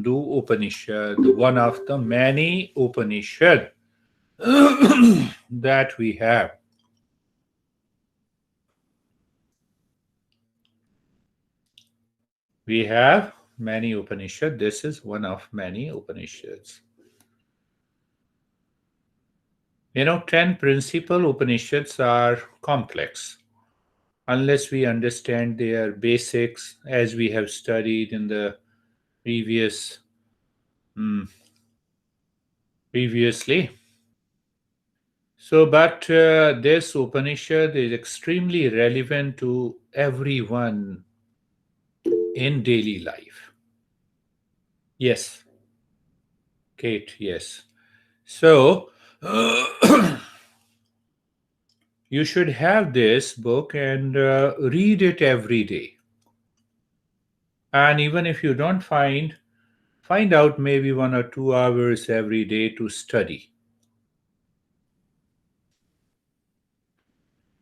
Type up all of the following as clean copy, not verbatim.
Bindu Upanishad, one of the many Upanishad that we have. We have many Upanishads. This is one of many Upanishads. 10 principal Upanishads are complex. Unless we understand their basics, as we have studied in the previous previously. But this Upanishad is extremely relevant to everyone in daily life. Yes, Kate, yes. So, you should have this book and read it every day. And even if you don't find out maybe 1 or 2 hours every day to study.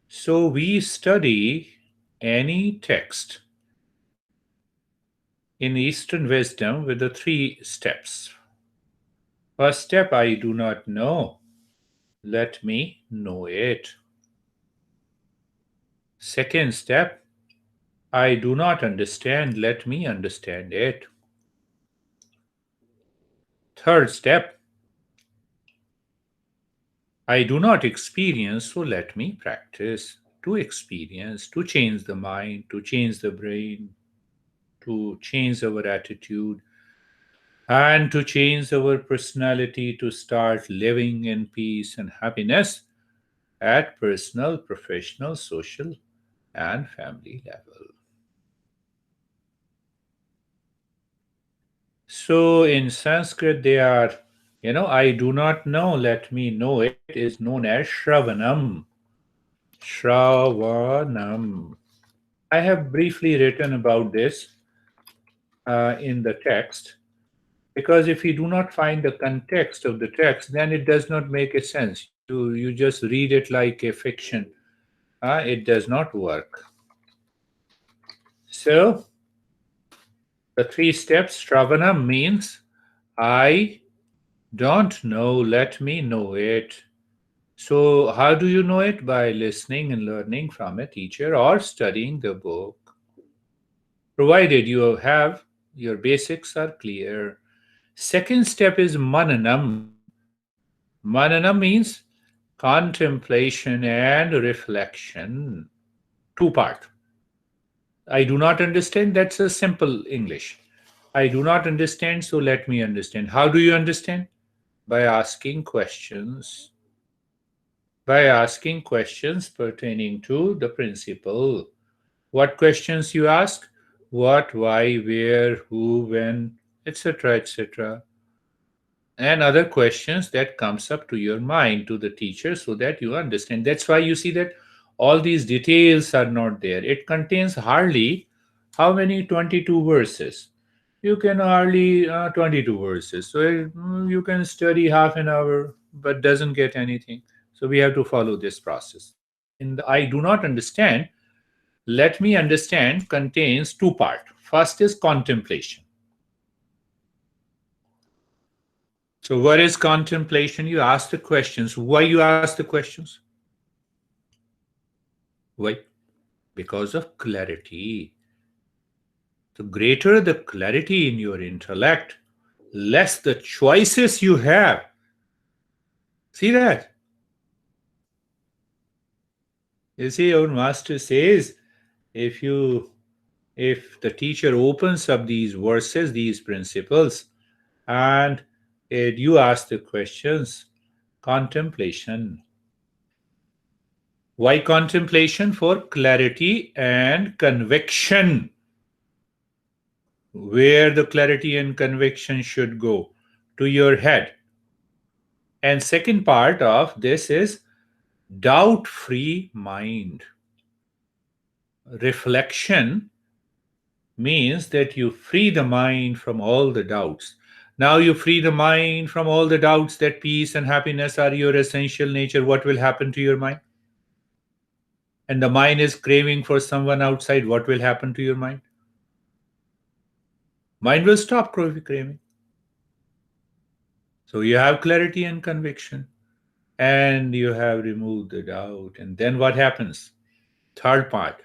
So we study any text in Eastern wisdom with the 3 steps. First step, I do not know. Let me know it. Second step, I do not understand. Let me understand it. Third step, I do not experience, so let me practice. To experience, to change the mind, to change the brain, to change our attitude, and to change our personality to start living in peace and happiness at personal, professional, social, and family level. So in Sanskrit, they are, I do not know, let me know it is known as Shravanam. Shravanam. I have briefly written about this in the text because if you do not find the context of the text, then it does not make a sense. You just read it like a fiction. It does not work. So the 3 steps, Shravana means I don't know, let me know it. So how do you know it? By listening and learning from a teacher or studying the book. Provided you have your basics are clear. Second step is mananam. Mananam means contemplation and reflection. 2 part. I do not understand. That's a simple English. I do not understand, so let me understand. How do you understand? By asking questions. By asking questions pertaining to the principle. What questions you ask? What, why, where, who, when, etc., etc. And other questions that comes up to your mind to the teacher so that you understand. That's why you see that all these details are not there. It contains hardly how many 22 verses. You can hardly 22 verses. So you can study half an hour but doesn't get anything. So we have to follow this process. In the I do not understand, let me understand contains 2 part. First is contemplation. So what is contemplation? You ask the questions. Why you ask the questions? Why? Because of clarity. The greater the clarity in your intellect, less the choices you have. See that? You see, our master says, if the teacher opens up these verses, these principles, and you ask the questions, contemplation. Why contemplation? For clarity and conviction. Where the clarity and conviction should go? To your head. And second part of this is doubt-free mind. Reflection means that you free the mind from all the doubts. Now you free the mind from all the doubts that peace and happiness are your essential nature. What will happen to your mind? And the mind is craving for someone outside. What will happen to your mind? Mind will stop craving. So you have clarity and conviction, and you have removed the doubt. And then what happens? Third part.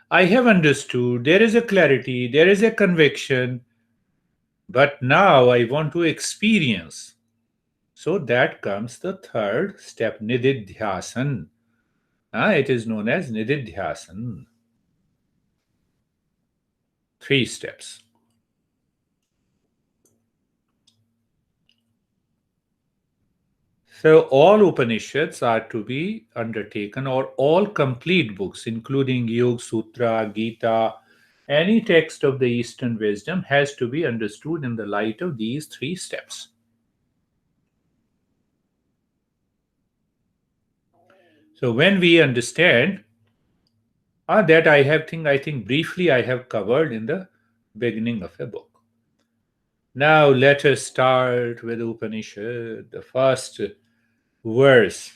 I have understood, there is a clarity, there is a conviction, but now I want to experience. So that comes the third step, nididhyasan. It is known as nididhyasan. Three steps. So all Upanishads are to be undertaken, or all complete books, including Yoga Sutra, Gita, any text of the Eastern wisdom has to be understood in the light of these three steps. So when we understand that I think briefly I have covered in the beginning of a book. Now let us start with Upanishad. The verse.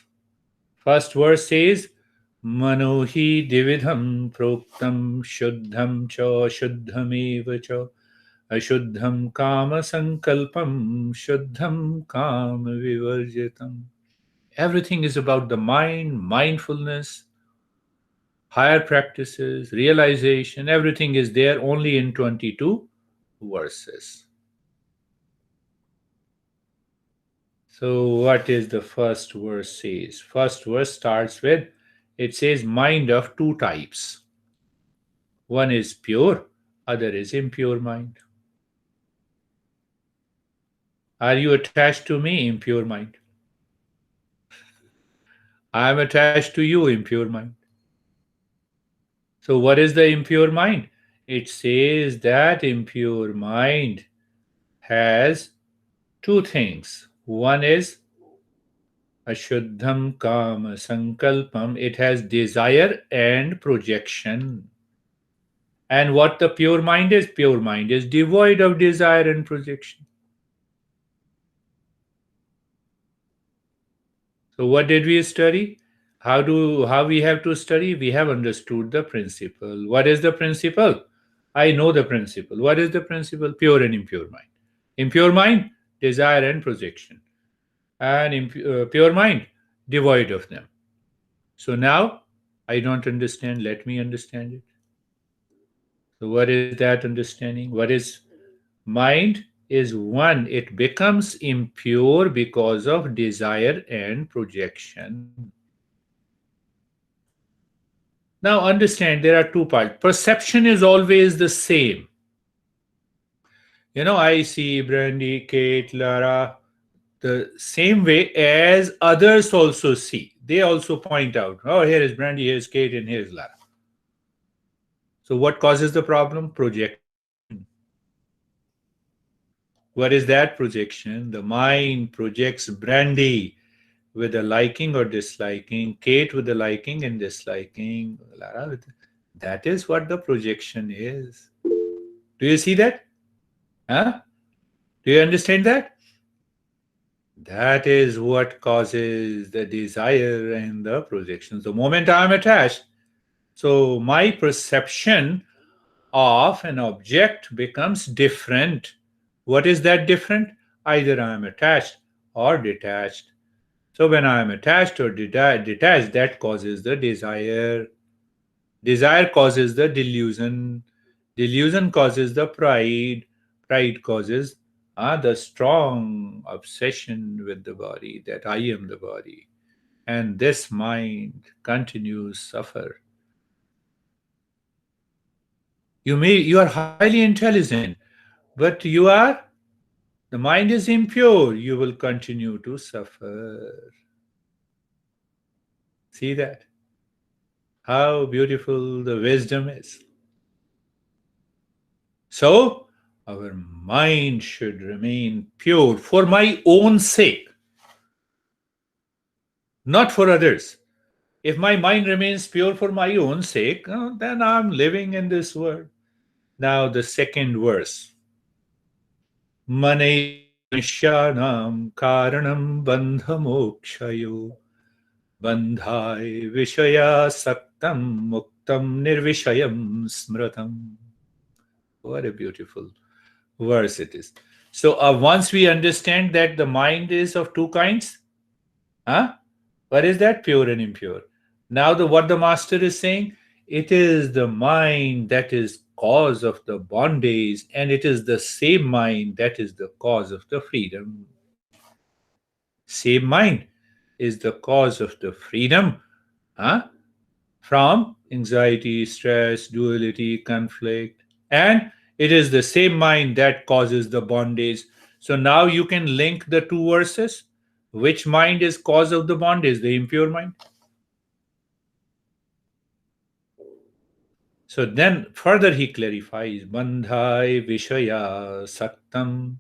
First verse says, Manohi dividham proktam shuddham cha shuddhameva cha ashuddham kama sankalpam shuddham kama vivarjitam. Everything is about the mind, mindfulness, higher practices, realization. Everything is there only in 22 verses. So, what is the first verse says? First verse starts with, it says mind of two types. One is pure, other is impure mind. Are you attached to me, impure mind? I am attached to you, impure mind. So, what is the impure mind? It says that impure mind has two things. One is Ashuddham Kama Sankalpam, it has desire and projection. And what the pure mind is? Pure mind is devoid of desire and projection. So what did we study? How we have to study? We have understood the principle. What is the principle? I know the principle. What is the principle? Pure and impure mind. Impure mind, desire and projection. And pure mind, devoid of them. So now I don't understand. Let me understand it. So, what is that understanding? What is mind? Is one, it becomes impure because of desire and projection. Now, understand there are two parts. Perception is always the same. I see Brandy, Kate, Lara the same way as others also see. They also point out, oh, here is Brandy, here is Kate, and here is Lara. So, what causes the problem? Projection. What is that projection? The mind projects Brandy with a liking or disliking, Kate with a liking and disliking, Lara with. That is what the projection is. Do you see that? Huh? Do you understand that? That is what causes the desire and the projections. The moment I am attached, so my perception of an object becomes different. What is that different? Either I am attached or detached. So when I am attached or detached, that causes the desire. Desire causes the delusion. Delusion causes the pride. Pride causes the strong obsession with the body, that I am the body. And this mind continues suffer. You are highly intelligent, but the mind is impure. You will continue to suffer. See that? How beautiful the wisdom is. So, our mind should remain pure for my own sake, not for others. If my mind remains pure for my own sake, then I'm living in this world. Now, the second verse. Maneva manusyanam karanam bandhamokshayo bandhai vishaya saktam muktam nirvishayam smratam. What a beautiful verse it is. So once we understand that the mind is of two kinds, huh? What is that? Pure and impure. Now the what the master is saying, it is the mind that is cause of the bondage, and it is the same mind that is the cause of the freedom. Same mind is the cause of the freedom, huh? From anxiety, stress, duality, conflict. And it is the same mind that causes the bondage. So now you can link the two verses. Which mind is cause of the bondage? The impure mind. So then further he clarifies Bandhai Vishaya Saktam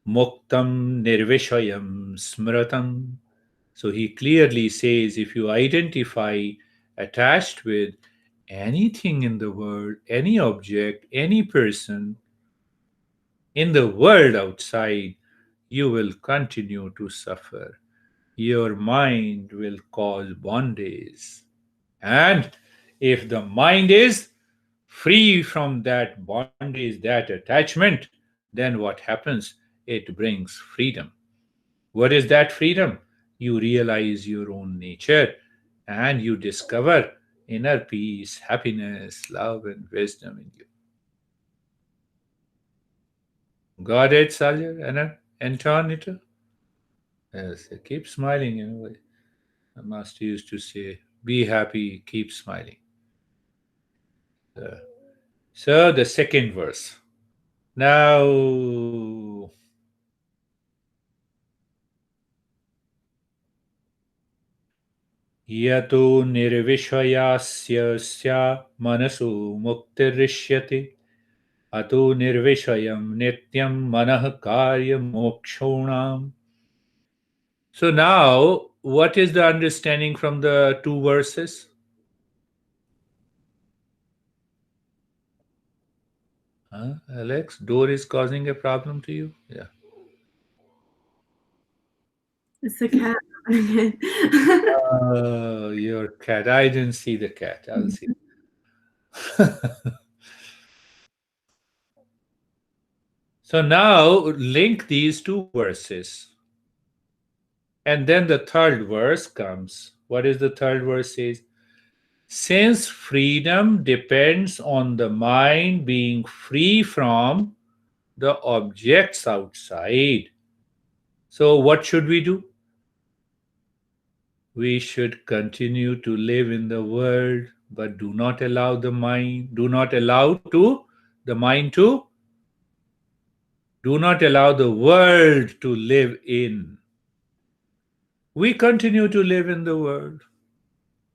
Muktam Nirvishayam Smratam. So he clearly says if you identify attached with anything in the world, any object, any person in the world outside, you will continue to suffer. Your mind will cause bondage. And if the mind is free from that bondage, that attachment, then what happens? It brings freedom. What is that freedom? You realize your own nature and you discover inner peace, happiness, love, and wisdom in you. Got it, Salya? Antonita? Yes, keep smiling. The master used to say, be happy, keep smiling. So the second verse. Now, यतो निर्विषयास्य मनसो मुक्तिरिष्यति अतो निर्विषयं नित्यं मनः कार्यमोक्षोणाम्. So now, what is the understanding from the two verses? Alex, door is causing a problem to you? Yeah. It's a cat. Your cat. I didn't see the cat. I'll see. So now link these two verses. And then the third verse comes. What is the third verse says? Since freedom depends on the mind being free from the objects outside. So, what should we do? We should continue to live in the world, but do not allow the mind to, do not allow the world to live in. We continue to live in the world,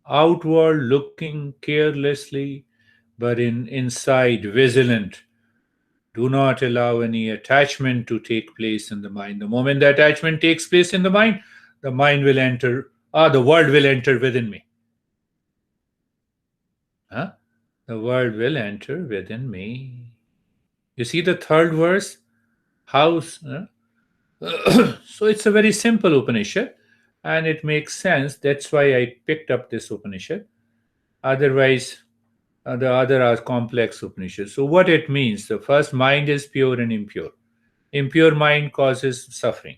outward looking carelessly, but inside vigilant. Do not allow any attachment to take place in the mind. The moment the attachment takes place in the mind will enter, the world will enter within me. Huh? The world will enter within me. You see the third verse? House. So it's a very simple Upanishad and it makes sense. That's why I picked up this Upanishad. Otherwise, the other are complex Upanishads. So, what it means the first, mind is pure and impure. Impure mind causes suffering.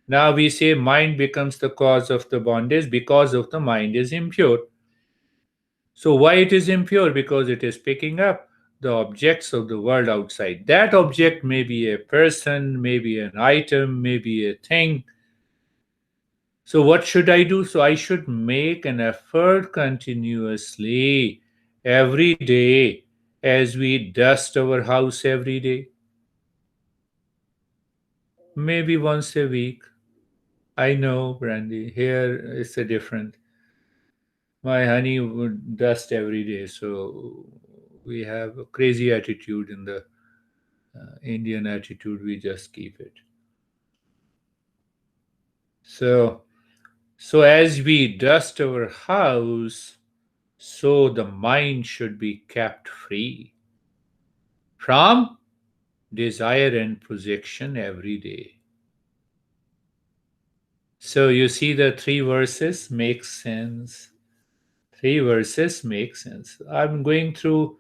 Now we say mind becomes the cause of the bondage because of the mind is impure. So why it is impure? Because it is picking up the objects of the world outside. That object may be a person, maybe an item, maybe a thing. So what should I do? So I should make an effort continuously every day as we dust our house every day, maybe once a week. I know, Brandy. Here it's a different. My honey would dust every day, so we have a crazy attitude in the Indian attitude. We just keep it. So, so as we dust our house, so the mind should be kept free from desire and projection every day. So you see the three verses make sense. Three verses make sense. I'm going through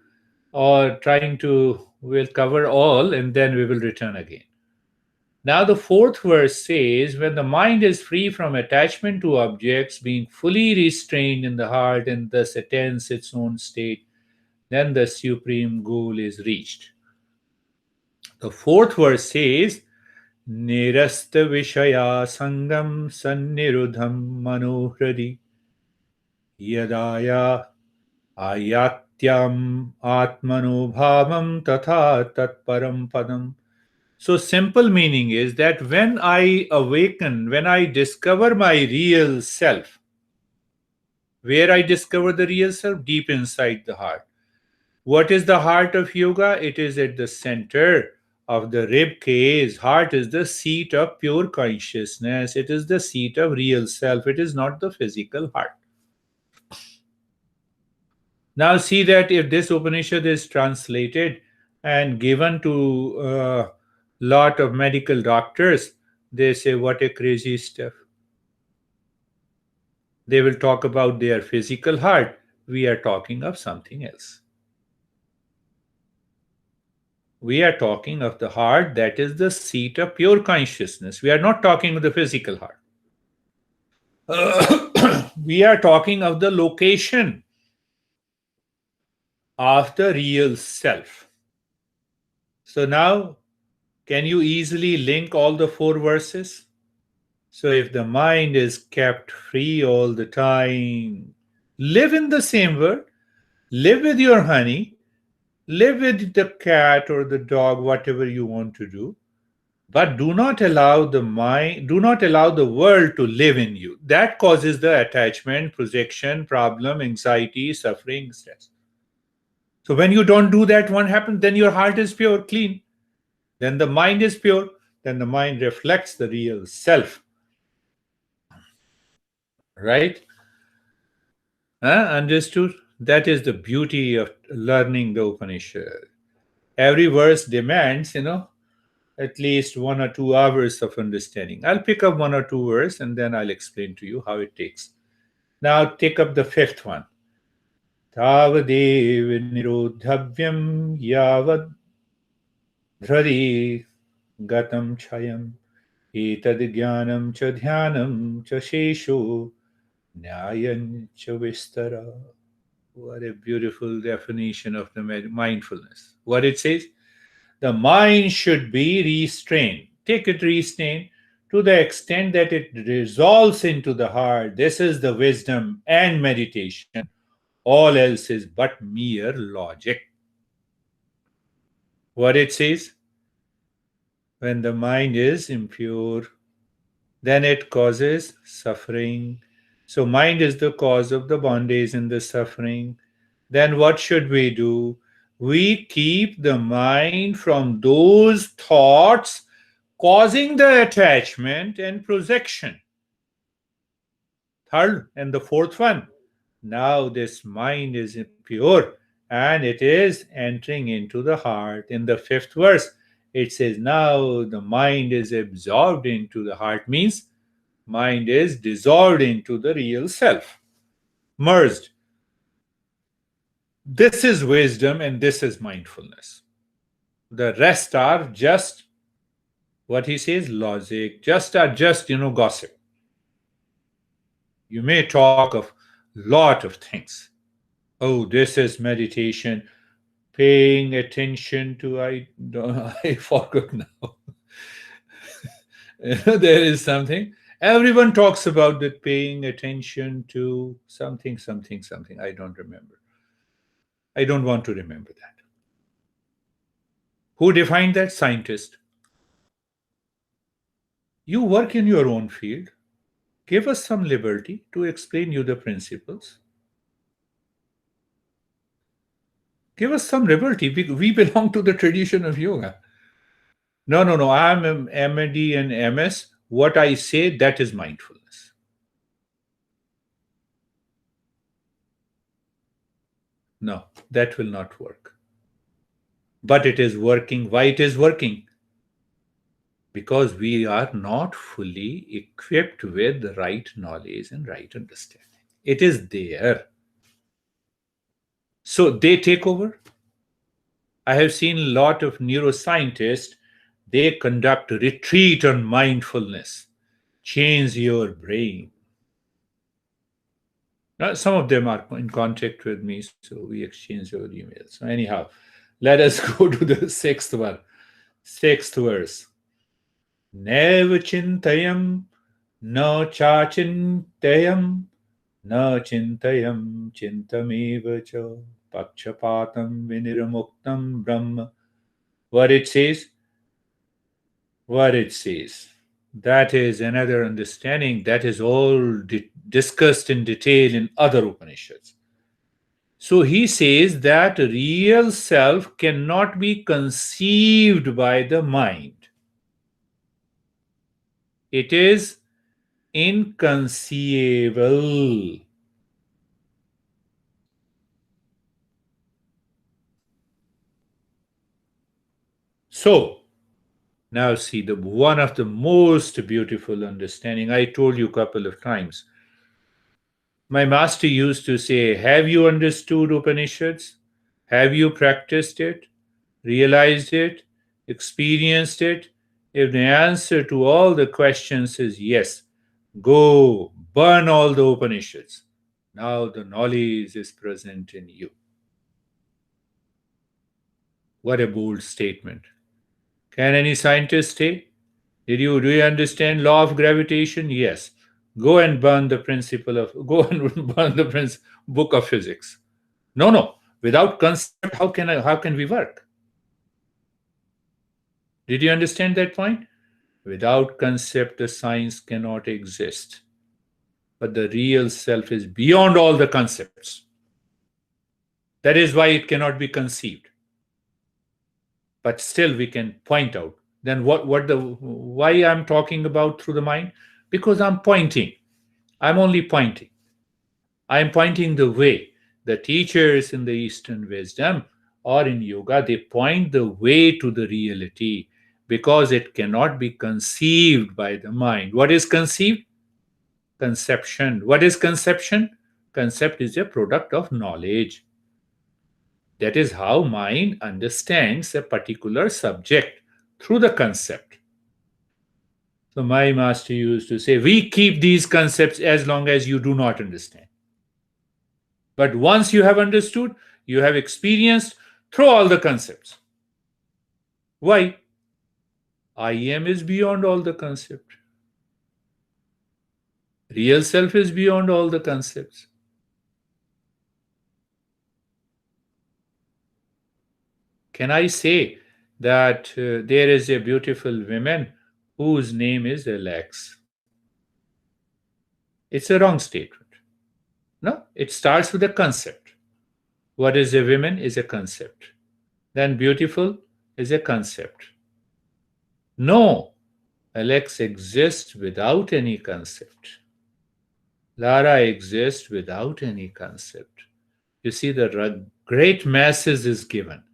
or trying to We'll cover all and then we will return again. Now, the fourth verse says, when the mind is free from attachment to objects, being fully restrained in the heart and thus attains its own state, then the supreme goal is reached. The fourth verse says, Nirasta Vishaya Sangam Sannirudham Manohradi Yadaya Ayatyam Atmano Bhavam Tatha Tatparam Padam. So, simple meaning is that when I awaken, when I discover my real self, where I discover the real self? Deep inside the heart. What is the heart of yoga? It is at the center of the rib cage. Heart is the seat of pure consciousness. It is the seat of real self. It is not the physical heart. Now, see that if this Upanishad is translated and given to a lot of medical doctors, they say, what a crazy stuff. They will talk about their physical heart. We are talking of something else. We are talking of the heart that is the seat of pure consciousness. We are not talking of the physical heart. We are talking of the location of the real self. So now, can you easily link all the four verses? So if the mind is kept free all the time, live in the same world, live with your honey, live with the cat or the dog, whatever you want to do, but do not allow the mind, do not allow the world to live in you. That causes the attachment, projection, problem, anxiety, suffering, stress. So when you don't do that, what happens? Then your heart is pure, clean. Then the mind is pure. Then the mind reflects the real self. Right? Understood? That is the beauty of learning the Upanishad. Every verse demands, at least 1 or 2 hours of understanding. I'll pick up 1 or 2 verses and then I'll explain to you how it takes. Now take up the fifth one. Tavadev nirodhavyam yavad dhrari gatam chayam etad jnanam cha dhyanam cha shesho nyayan cha vistara. What a beautiful definition of the mindfulness. What it says? The mind should be restrained. Take it restrained to the extent that it resolves into the heart. This is the wisdom and meditation. All else is but mere logic. What it says? When the mind is impure, then it causes suffering. So, mind is the cause of the bondage and the suffering. Then, what should we do? We keep the mind from those thoughts causing the attachment and projection. Third, and the fourth one, now this mind is pure and it is entering into the heart. In the fifth verse, it says, now the mind is absorbed into the heart, means mind is dissolved into the real self, merged. This is wisdom and this is mindfulness. The rest are just what he says, logic, just gossip. You may talk of lot of things. Oh, this is meditation, paying attention to I forgot now. There is something. Everyone talks about that, paying attention to something, something, something. I don't remember. I don't want to remember that. Who defined that? Scientist. You work in your own field. Give us some liberty to explain you the principles. Give us some liberty. We belong to the tradition of yoga. No, no, no. I'm MD and MS. What I say, that is mindfulness. No, that will not work. But it is working. Why it is working? Because we are not fully equipped with the right knowledge and right understanding. It is there. So they take over. I have seen a lot of neuroscientists, they conduct retreat on mindfulness, change your brain. Some of them are in contact with me, so we exchange our emails. So anyhow, let us go to the sixth one. Sixth verse. Nev chintayam no chachintayam no chintayam chintameva cha pakshapatam vinirmuktam brahma. What it says? What it says. That is another understanding that is all discussed in detail in other Upanishads. So he says that real self cannot be conceived by the mind. It is inconceivable. So now see the one of the most beautiful understanding. I told you a couple of times. My master used to say, have you understood Upanishads? Have you practiced it? Realized it? Experienced it? If the answer to all the questions is yes, go burn all the Upanishads. Now the knowledge is present in you. What a bold statement. Can any scientist say? Do you understand law of gravitation? Yes. Go and burn the principle of go and burn the book of physics. No, no. Without concept, how can we work? Did you understand that point? Without concept, the science cannot exist. But the real self is beyond all the concepts. That is why it cannot be conceived. But still we can point out. Then why I'm talking about through the mind? Because I'm pointing. I'm only pointing. I'm pointing the way. The teachers in the Eastern wisdom or in yoga, they point the way to the reality because it cannot be conceived by the mind. What is conceived? Conception. What is conception? Concept is a product of knowledge. That is how mind understands a particular subject through the concept. So my master used to say, we keep these concepts as long as you do not understand. But once you have understood, you have experienced, throw all the concepts. Why? I am is beyond all the concept. Real self is beyond all the concepts. Can I say that there is a beautiful woman whose name is Alex? It's a wrong statement. No, it starts with a concept. What is a woman is a concept. Then beautiful is a concept. No, Alex exists without any concept. Lara exists without any concept. You see, the great masses is given.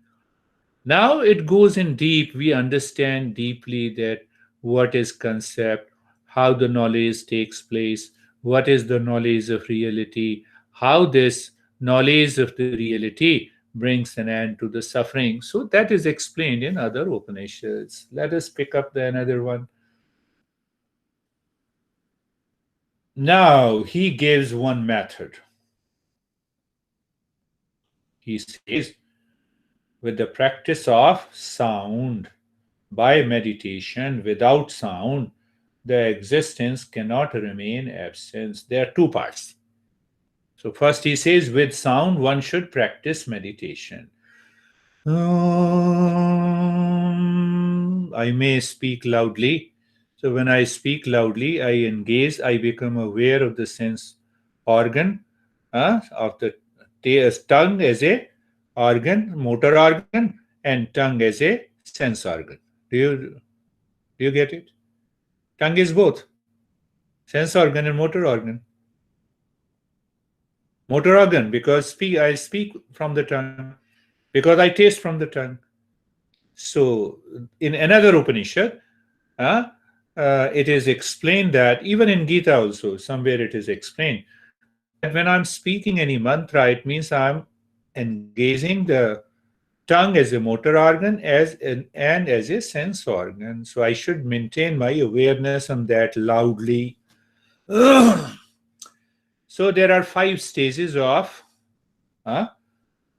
Now it goes in deep. We understand deeply that what is concept, how the knowledge takes place, what is the knowledge of reality, how this knowledge of the reality brings an end to the suffering. So that is explained in other Upanishads. Let us pick up the another one. Now he gives one method. He says, with the practice of sound, by meditation without sound, the existence cannot remain absence. There are two parts. So, first he says, with sound, one should practice meditation. I may speak loudly. So, when I speak loudly, I engage, I become aware of the sense organ, of the tongue as a organ, motor organ, and tongue as a sense organ. Do you get it? Tongue is both sense organ and motor organ. Motor organ because I speak from the tongue, because I taste from the tongue. So in another Upanishad, uh, it is explained that even in Gita also, somewhere it is explained that when I'm speaking any mantra, it means I'm engaging the tongue as a motor organ and as a sense organ. So I should maintain my awareness on that loudly. So there are 5 stages of uh,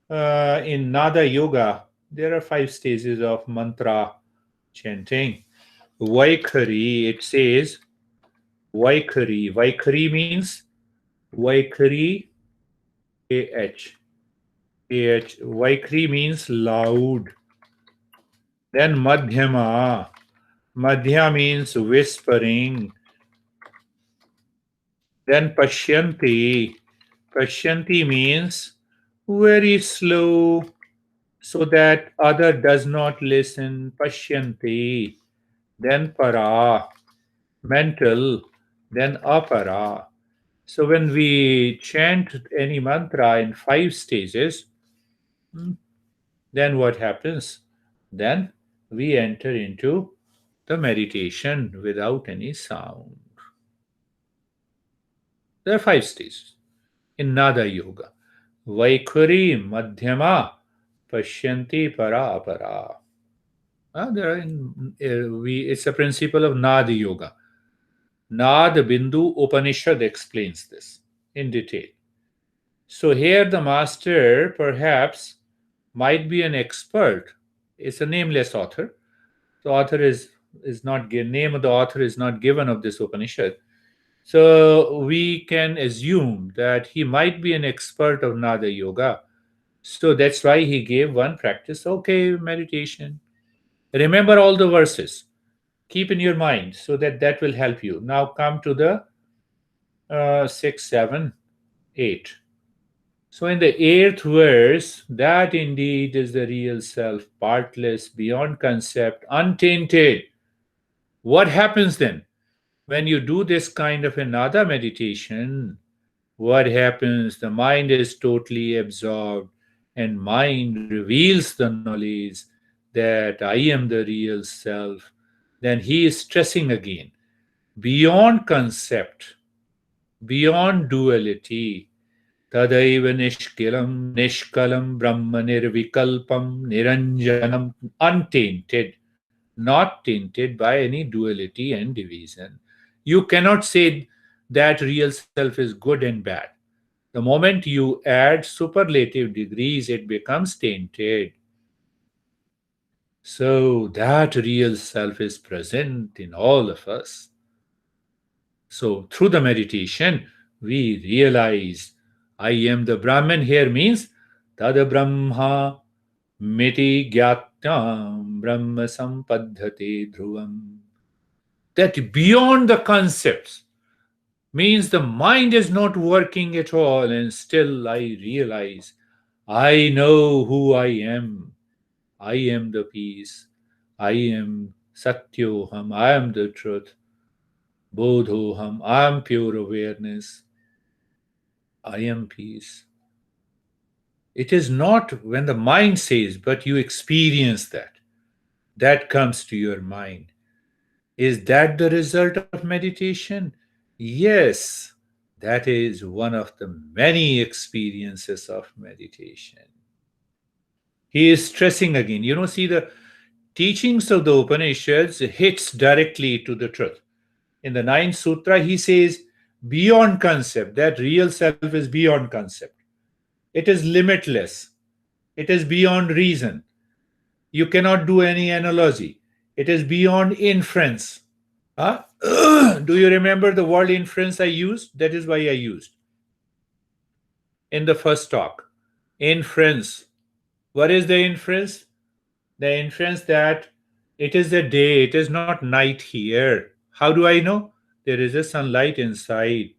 in Nada Yoga. There are 5 stages of mantra chanting. Vaikhari, it says Vaikhari. Vaikhari means Vaikhari AH. AH. Vaikhari means loud. Then Madhyama. Madhya means whispering. Then Pashyanti. Pashyanti means very slow so that other does not listen. Pashyanti. Then Para. Mental. Then Apara. So when we chant any mantra in 5 stages, then what happens? Then we enter into the meditation without any sound. There are 5 stages in Nada Yoga. Vaikhuri, Madhyama, Pashyanti, Para, Apara. It's a principle of Nada Yoga. Nada Bindu Upanishad explains this in detail. So here the master perhaps might be an expert. It's a nameless author. The author is not name of the author is not given of this Upanishad. So we can assume that he might be an expert of Nada Yoga. So that's why he gave one practice. Okay, meditation. Remember all the verses. Keep in your mind so that that will help you. Now come to the 6, 7, 8. So in the eighth verse, that indeed is the real self, partless, beyond concept, untainted. What happens then? When you do this kind of another meditation, what happens? The mind is totally absorbed, and mind reveals the knowledge that I am the real self. Then he is stressing again beyond concept, beyond duality. Tadaiva nishkalam brahma nirvikalpam niranjanam, untainted, not tainted by any duality and division. You cannot say that real self is good and bad. The moment you add superlative degrees, it becomes tainted. So that real self is present in all of us. So through the meditation, we realize I am the Brahman here means Tada Brahma Miti Gyatam Brahma Sampadhate Dhruvam. That beyond the concepts means the mind is not working at all, and still I realize I know who I am. I am the peace. I am Satyoham. I am the truth. Bodhoham. I am pure awareness. I am peace. It is not when the mind says, but you experience that. That comes to your mind. Is that the result of meditation? Yes, that is one of the many experiences of meditation. He is stressing again. See, the teachings of the Upanishads hits directly to the truth. In the ninth sutra, he says, beyond concept, that real self is beyond concept. It is limitless. It is beyond reason. You cannot do any analogy. It is beyond inference. Huh? Do you remember the word inference I used? That is why I used in the first talk. Inference. What is the inference? The inference that it is the day, it is not night here. How do I know? There is a sunlight inside.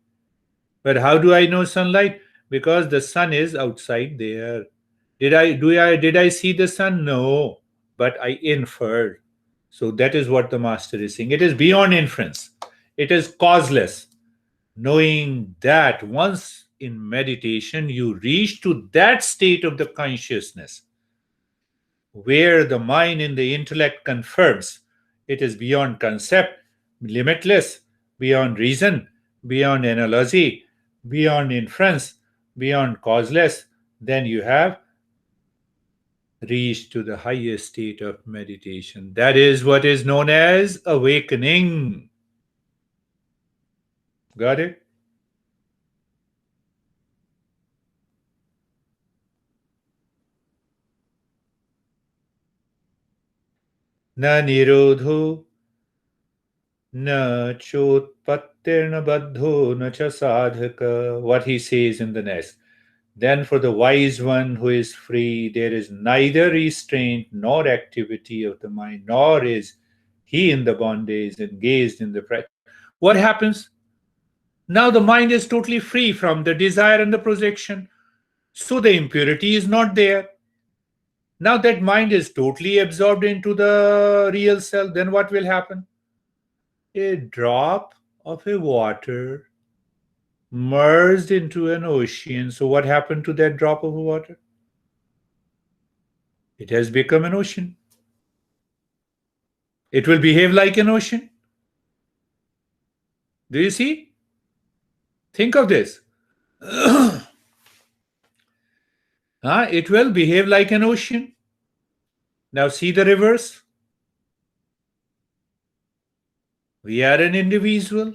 But how do I know sunlight? Because the sun is outside there. Did I see the sun? No, but I inferred. So that is what the master is saying. It is beyond inference. It is causeless. Knowing that once in meditation you reach to that state of the consciousness where the mind and the intellect confirms it is beyond concept, limitless, beyond reason, beyond analogy, beyond inference, beyond causeless, then you have reach to the highest state of meditation. That is what is known as awakening. Got it? Na nirodho na chotpattirna baddho na cha sadhaka. What he says in the next. Then for the wise one who is free, there is neither restraint nor activity of the mind, nor is he in the bondage engaged in the practice. What happens? Now the mind is totally free from the desire and the projection. So the impurity is not there. Now that mind is totally absorbed into the real self, then what will happen? A drop of a water merged into an ocean. So what happened to that drop of water? It has become an ocean. It will behave like an ocean. Do you see? Think of this. It will behave like an ocean. Now see the reverse. We are an individual.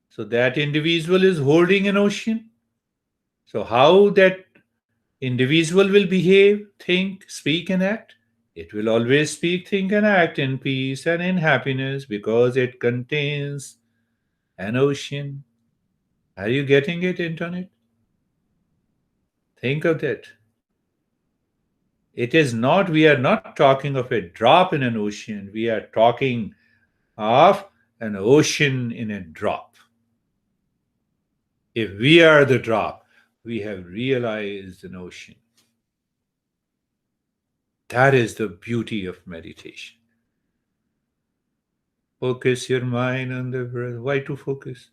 So that individual is holding an ocean. So how that individual will behave, think, speak, and act? It will always speak, think, and act in peace and in happiness because it contains an ocean. Are you getting it, Internet? Think of that. It is not, we are not talking of a drop in an ocean. We are talking of an ocean in a drop. If we are the drop, we have realized an ocean. That is the beauty of meditation. Focus your mind on the breath. Why to focus?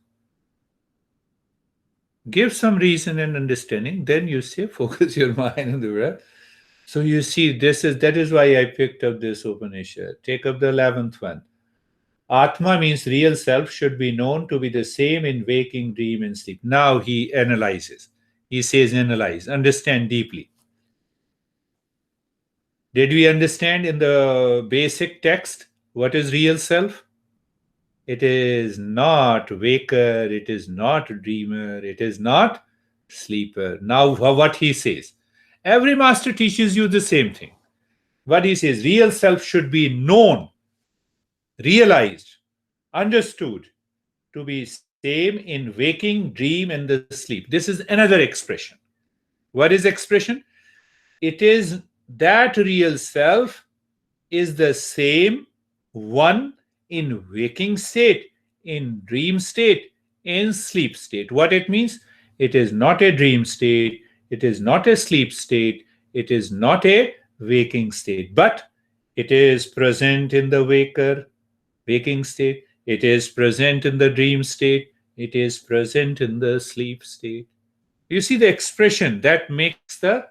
Give some reason and understanding, then you say focus your mind on the breath. So you see, that is why I picked up this Upanishad. Take up the 11th one. Atma means real self should be known to be the same in waking, dream, and sleep. Now he analyzes. He says, analyze, understand deeply. Did we understand in the basic text what is real self? It is not waker, it is not dreamer, it is not sleeper. Now, what he says. Every master teaches you the same thing. What he says, real self should be known, realized, understood to be same in waking, dream, and the sleep. This is another expression. What is expression? It is that real self is the same one in waking state, in dream state, in sleep state. What it means? It is not a dream state, it is not a sleep state, it is not a waking state, but it is present in the waking state, it is present in the dream state, it is present in the sleep state. You see the expression that makes the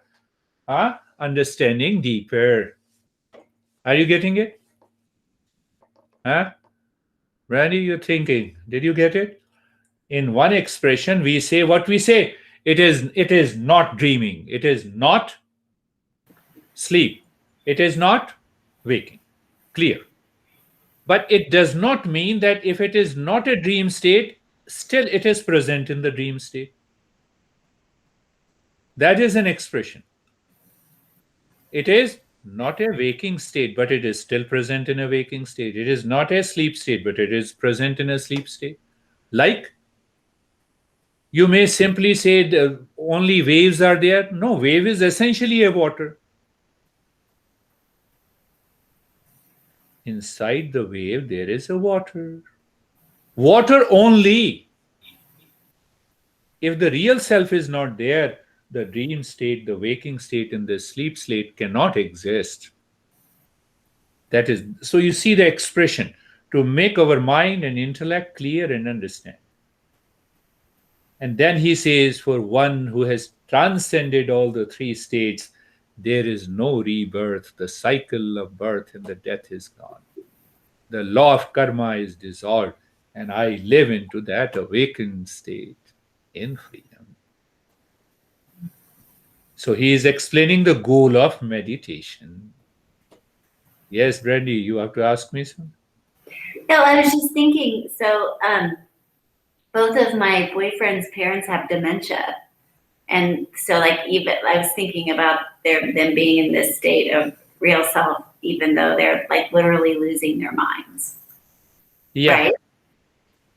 understanding deeper. Are you getting it? Huh? Randy, you're thinking. Did you get it? In one expression, we say what we say. It is not dreaming. It is not sleep. It is not waking. Clear. But it does not mean that if it is not a dream state, still it is present in the dream state. That is an expression. It is not a waking state, but it is still present in a waking state. It is not a sleep state, but it is present in a sleep state. Like, you may simply say only waves are there. No, wave is essentially a water. Inside the wave, there is a water. Water only. If the real self is not there, the dream state, the waking state, and the sleep state cannot exist. That is, so you see the expression to make our mind and intellect clear and understand. And then he says, for one who has transcended all the three states, there is no rebirth. The cycle of birth and the death is gone. The law of karma is dissolved, and I live into that awakened state in freedom. So he is explaining the goal of meditation. Yes, Brandy, you have to ask me something. No, I was just thinking. So, both of my boyfriend's parents have dementia, and so like even I was thinking about them being in this state of real self, even though they're like literally losing their minds, Yeah, right?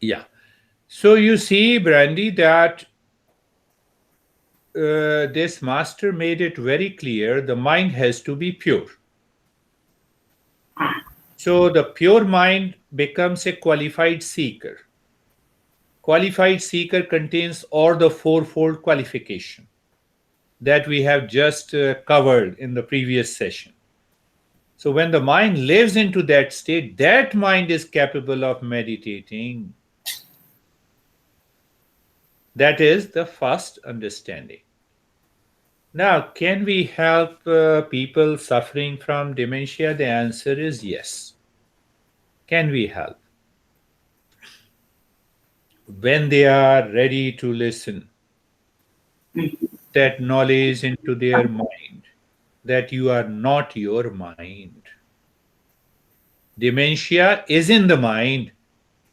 yeah. So you see, Brandy, that this master made it very clear the mind has to be pure. Ah, So the pure mind becomes a qualified seeker. Qualified seeker contains all the fourfold qualification that we have just covered in the previous session. So when the mind lives into that state, that mind is capable of meditating. That is the first understanding. Now, can we help people suffering from dementia? The answer is yes. Can we help? When they are ready to listen, that knowledge into their mind, that you are not your mind. Dementia is in the mind,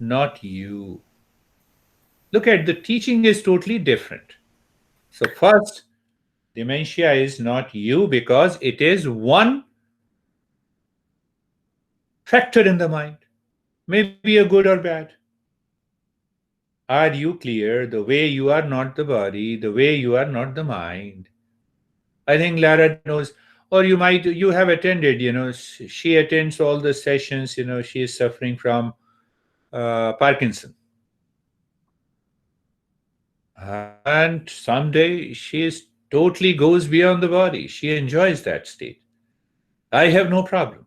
not you. Look at the teaching is totally different. So, first, dementia is not you because it is one factor in the mind, maybe a good or bad. Are you clear? The way you are not the body, the way you are not the mind. I think Lara knows, or you have attended, she attends all the sessions, she is suffering from Parkinson. And someday she is totally goes beyond the body. She enjoys that state. I have no problem.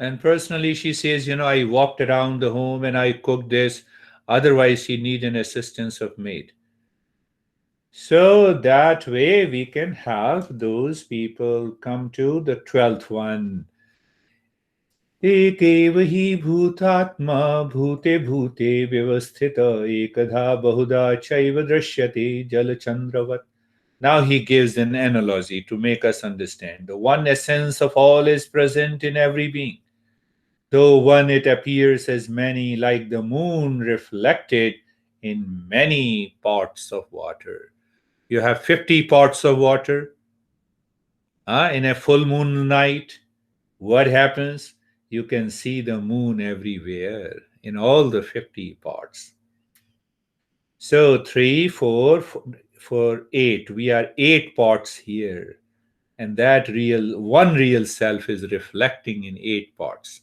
And personally, she says, I walked around the home and I cooked this. Otherwise, she need an assistance of maid. So that way we can have those people come to the 12th one. एकेव हि भूतात्मा भूते भूते व्यवस्थित एकधा बहुधा चैव दृश्यते जलचंद्रवत्. Now he gives an analogy to make us understand. The one essence of all is present in every being. Though one it appears as many, like the moon reflected in many pots of water. You have 50 pots of water in a full moon night. What happens? You can see the moon everywhere in all the 50 pots. So three, four, 8. We are 8 pots here. And that one real self is reflecting in 8 pots.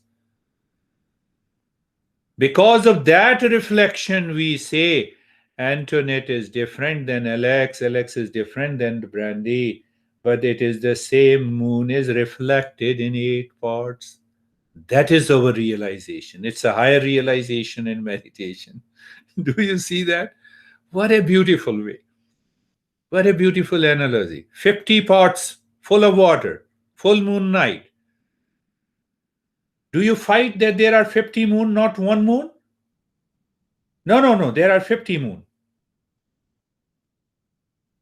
Because of that reflection, we say Antoinette is different than Alex, Alex is different than Brandy, but it is the same moon is reflected in 8 parts. That is our realization. It's a higher realization in meditation. Do you see that? What a beautiful way. What a beautiful analogy. 50 pots full of water, full moon night. Do you fight that there are 50 moon, not one moon? No, no, no. There are 50 moon.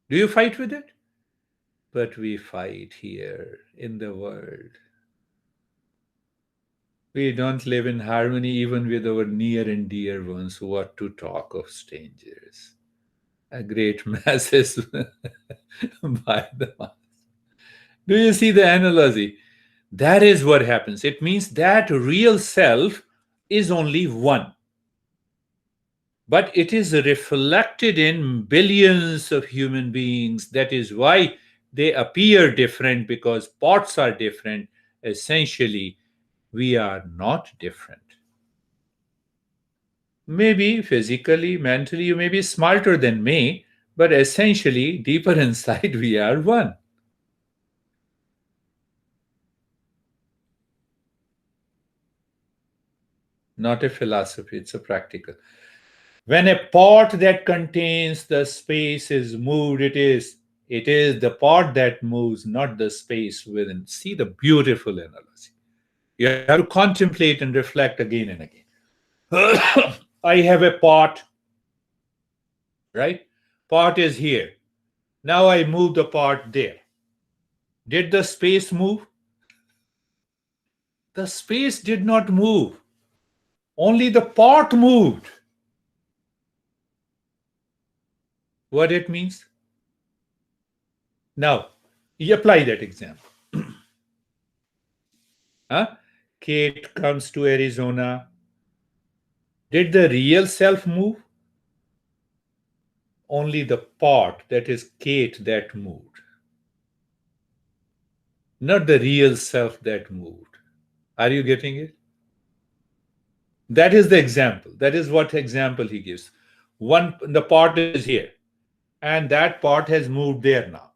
Do you fight with it? But we fight here in the world. We don't live in harmony even with our near and dear ones, what to talk of strangers. A great masses by the mass. Do you see the analogy? That is what happens. It means that real self is only one, but it is reflected in billions of human beings. That is why they appear different, because parts are different. Essentially, we are not different. Maybe physically, mentally, you may be smarter than me, but essentially, deeper inside, we are one. Not a philosophy, it's a practical. When a pot that contains the space is moved, it is the pot that moves, not the space within. See the beautiful analogy. You have to contemplate and reflect again and again. I have a pot, right? Pot is here. Now I move the part there. Did the space move? The space did not move. Only the part moved. What it means? Now, you apply that example. Huh? Kate comes to Arizona. Did the real self move? Only the part, that is Kate, that moved. Not the real self that moved. Are you getting it? That is the example. That is what example he gives. The part is here, and that part has moved there now.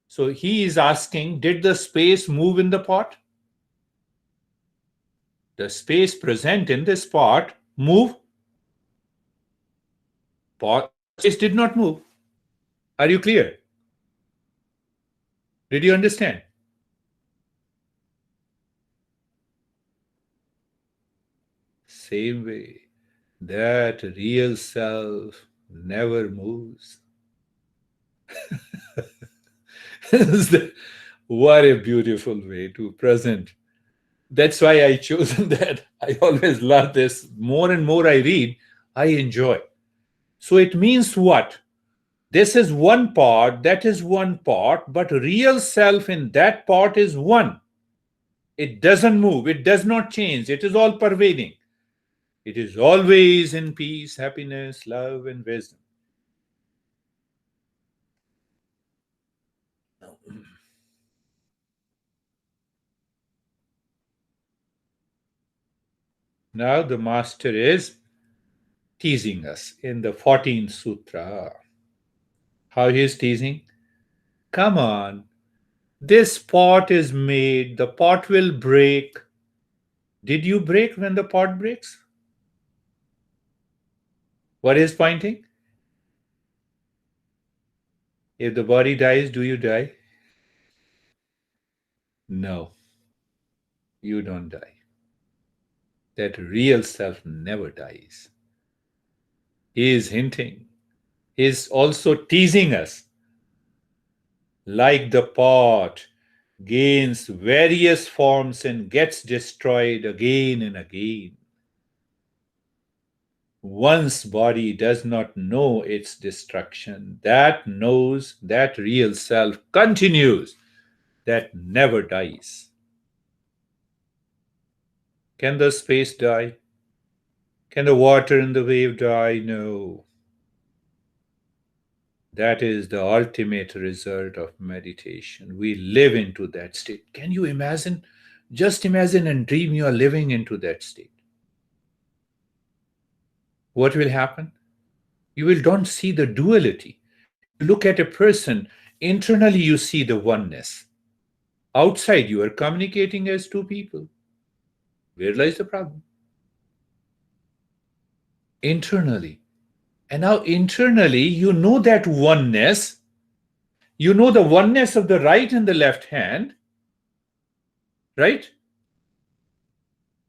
So he is asking, did the space move in the pot? The space present in this pot move? Space did not move. Are you clear? Did you understand? Same way, that real self never moves. What a beautiful way to present. That's why I chosen that. I always love this. More and more I read, I enjoy. So it means what? This is one part, that is one part, but real self in that part is one. It doesn't move, it does not change, it is all pervading. It is always in peace, happiness, love, and wisdom. Now the master is teasing us in the 14th sutra. How he is teasing? Come on, this pot is made, the pot will break. Did you break when the pot breaks? What is pointing? If the body dies, do you die? No, you don't die. That real self never dies. He is hinting, he is also teasing us. Like the pot gains various forms and gets destroyed again and again. Once body does not know its destruction, that knows, that real self continues, that never dies. Can the space die? Can the water in the wave die? No. That is the ultimate result of meditation. We live into that state. Can you imagine? Just imagine and dream you are living into that state. What will happen? You will don't see the duality. You look at a person, internally you see the oneness. Outside you are communicating as two people. Where lies the problem? Internally. And now internally you know that oneness. You know the oneness of the right and the left hand. Right?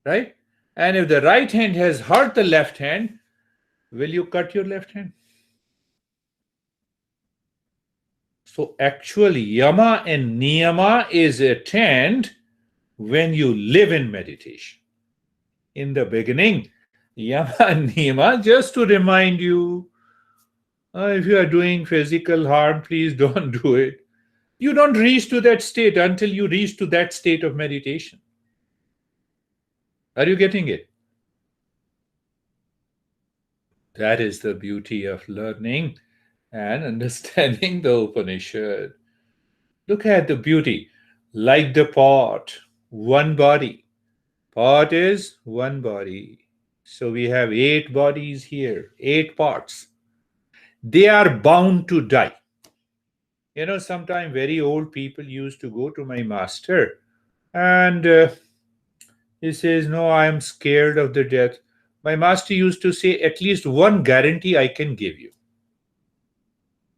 Right? And if the right hand has hurt the left hand, will you cut your left hand? So actually, yama and niyama is attained when you live in meditation. In the beginning, yama and niyama, just to remind you, if you are doing physical harm, please don't do it. You don't reach to that state until you reach to that state of meditation. Are you getting it? That is the beauty of learning and understanding the Upanishad. Look at the beauty. Like the pot, one body. Pot is one body. So we have 8 bodies here, 8 parts. They are bound to die. You know, sometimes very old people used to go to my master and he says, no, I am scared of the death. My master used to say, at least one guarantee I can give you,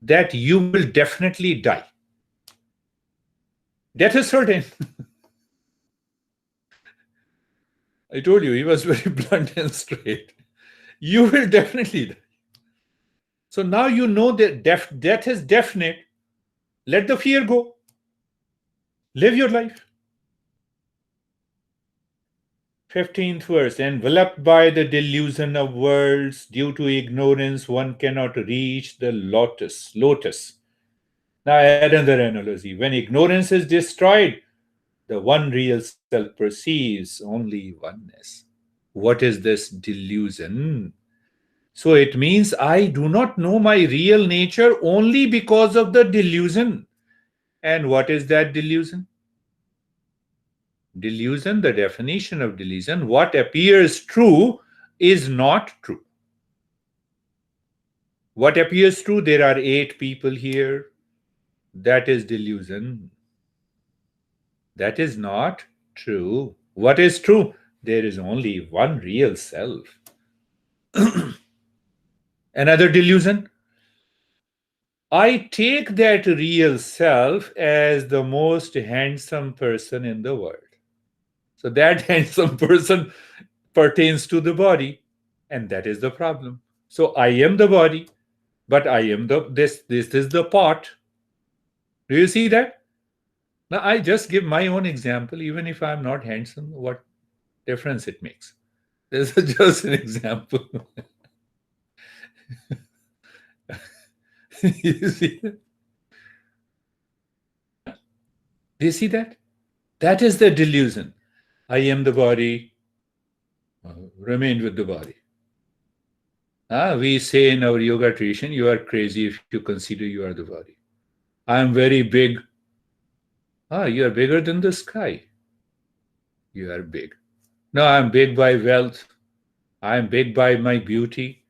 that you will definitely die. That is certain. I told you, he was very blunt and straight. You will definitely die. So now you know that death is definite. Let the fear go. Live your life. 15th verse. Enveloped by the delusion of worlds, due to ignorance, one cannot reach the lotus. Now, another analogy. When ignorance is destroyed, the one real self perceives only oneness. What is this delusion? So it means I do not know my real nature only because of the delusion. And what is that delusion? Delusion, the definition of delusion, what appears true is not true. What appears true? There are 8 people here. That is delusion. That is not true. What is true? There is only one real self. Another delusion. I take that real self as the most handsome person in the world. So that handsome person pertains to the body, and that is the problem. So I am the body, but I am this is the pot. Do you see that? Now I just give my own example. Even if I'm not handsome, what difference it makes? This is just an example. You see that? Do you see that? That is the delusion. I am the body. Remain with the body. We say in our yoga tradition, you are crazy if you consider you are the body. I am very big. You are bigger than the sky. You are big. No, I am big by wealth. I am big by my beauty.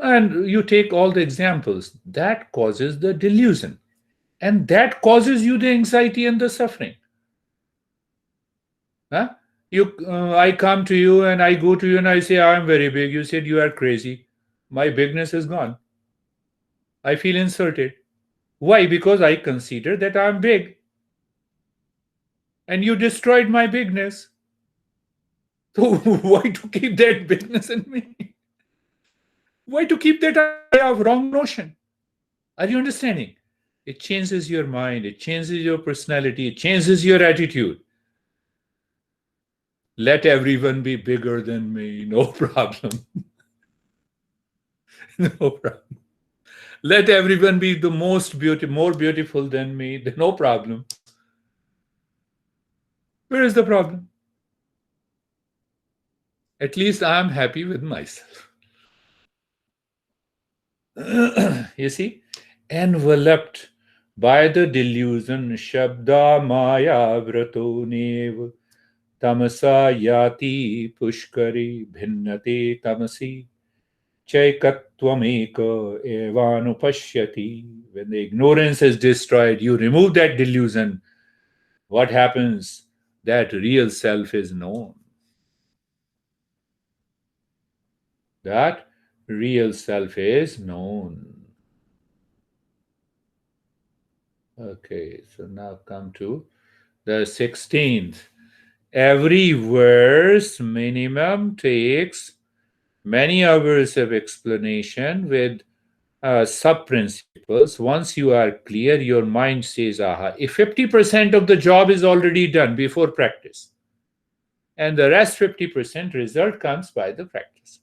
And you take all the examples. That causes the delusion. And that causes you the anxiety and the suffering. I come to you and I go to you and I say, I am very big. You said you are crazy. My bigness is gone. I feel insulted. Why? Because I consider that I am big. And you destroyed my bigness. So why to keep that bigness in me? Why to keep that idea of wrong notion? Are you understanding? It changes your mind. It changes your personality. It changes your attitude. Let everyone be bigger than me. No problem. No problem. Let everyone be the more beautiful than me. No problem. Where is the problem? At least I am happy with myself. You see? Enveloped by the delusion, Shabda Maya Vrato Nev Tamasa Yati Pushkari Bhinnate Tamasi Chaikatwameka Evanupashyati. When the ignorance is destroyed, you remove that delusion. What happens? That real self is known. That real self is known. Okay, so now come to the 16th. Every verse minimum takes many hours of explanation with sub-principles. Once you are clear, your mind says, aha, if 50% of the job is already done before practice, and the rest 50% result comes by the practice.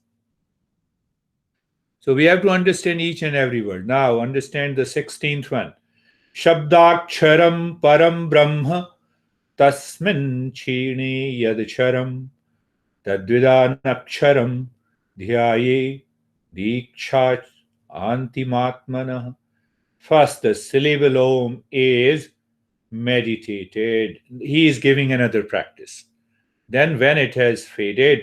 So we have to understand each and every word. Now understand the 16th one. Shabdaksharam param brahma tasmin chini yadcharam tadvidanaksharam dhyaye diksha antimatmanah. First, the syllable Om is meditated. He is giving another practice. Then when it has faded,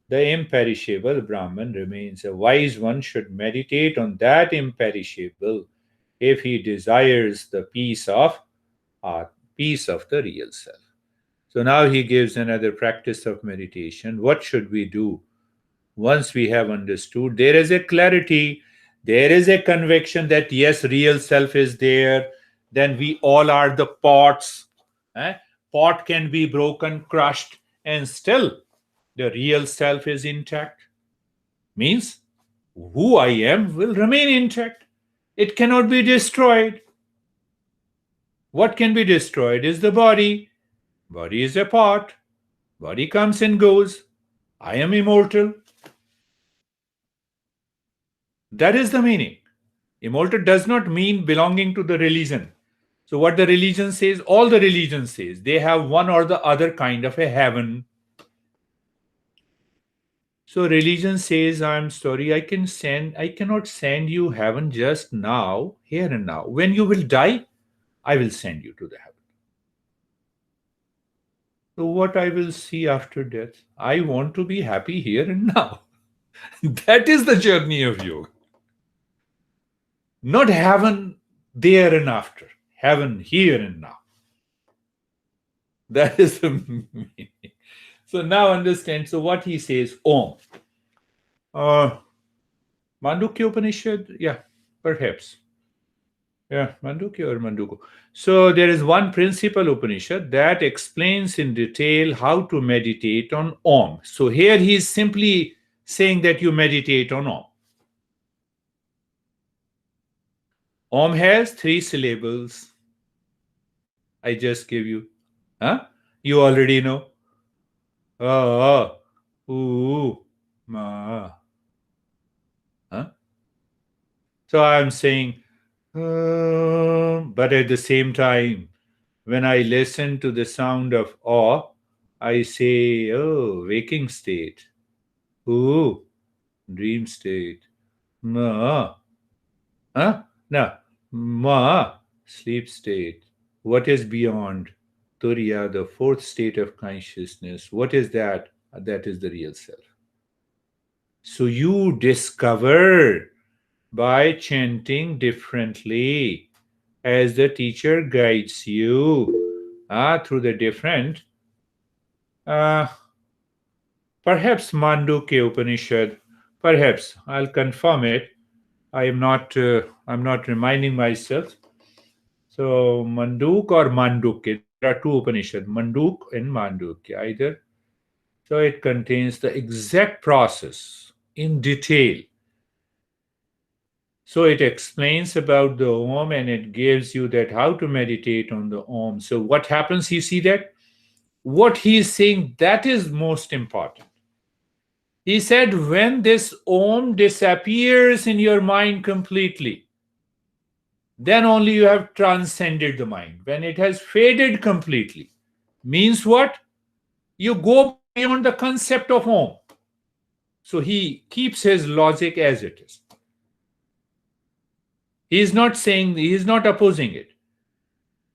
the imperishable Brahman remains. A wise one should meditate on that imperishable if he desires the peace of the real self. So now he gives another practice of meditation. What should we do? Once we have understood, there is a clarity, there is a conviction that yes, real self is there, then we all are the pots. Pot can be broken, crushed, and still the real self is intact. Means who I am will remain intact. It cannot be destroyed. What can be destroyed is the body. Body is a part. Body comes and goes. I am immortal. That is the meaning. Immortal does not mean belonging to the religion. So what the religion says, all the religion says, they have one or the other kind of a heaven. So religion says, I'm sorry, I cannot send you heaven just now, here and now. When you will die, I will send you to the heaven. So what I will see after death? I want to be happy here and now. That is the journey of yoga. Not heaven there and after. Heaven here and now. That is the meaning. So now understand. So what he says, Om. Mandukya Upanishad? Yeah, perhaps. Yeah, Mandukya or Manduko. So there is one principal Upanishad that explains in detail how to meditate on Om. So here he is simply saying that you meditate on Om. Om has 3 syllables. I just give you. Huh? You already know. Ah, ooh, ma. Huh? So I'm saying, but at the same time, when I listen to the sound of awe, I say, oh, waking state. Ooh, dream state. Ma. Huh? No. Ma. Sleep state. What is beyond? Turiya, the 4th state of consciousness. What is that? That is the real self. So you discover by chanting differently as the teacher guides you through the different uh, perhaps Mandukya Upanishad, perhaps I'll confirm it. I'm not reminding myself. So Manduk or Mandukya, there are 2 Upanishad, Manduk and Mandukya either. So it contains the exact process in detail. So it explains about the Om and it gives you that how to meditate on the Om. So what happens, you see that? What he is saying, that is most important. He said, when this Om disappears in your mind completely, then only you have transcended the mind. When it has faded completely, means what? You go beyond the concept of Om. So he keeps his logic as it is. He is not saying, he is not opposing it.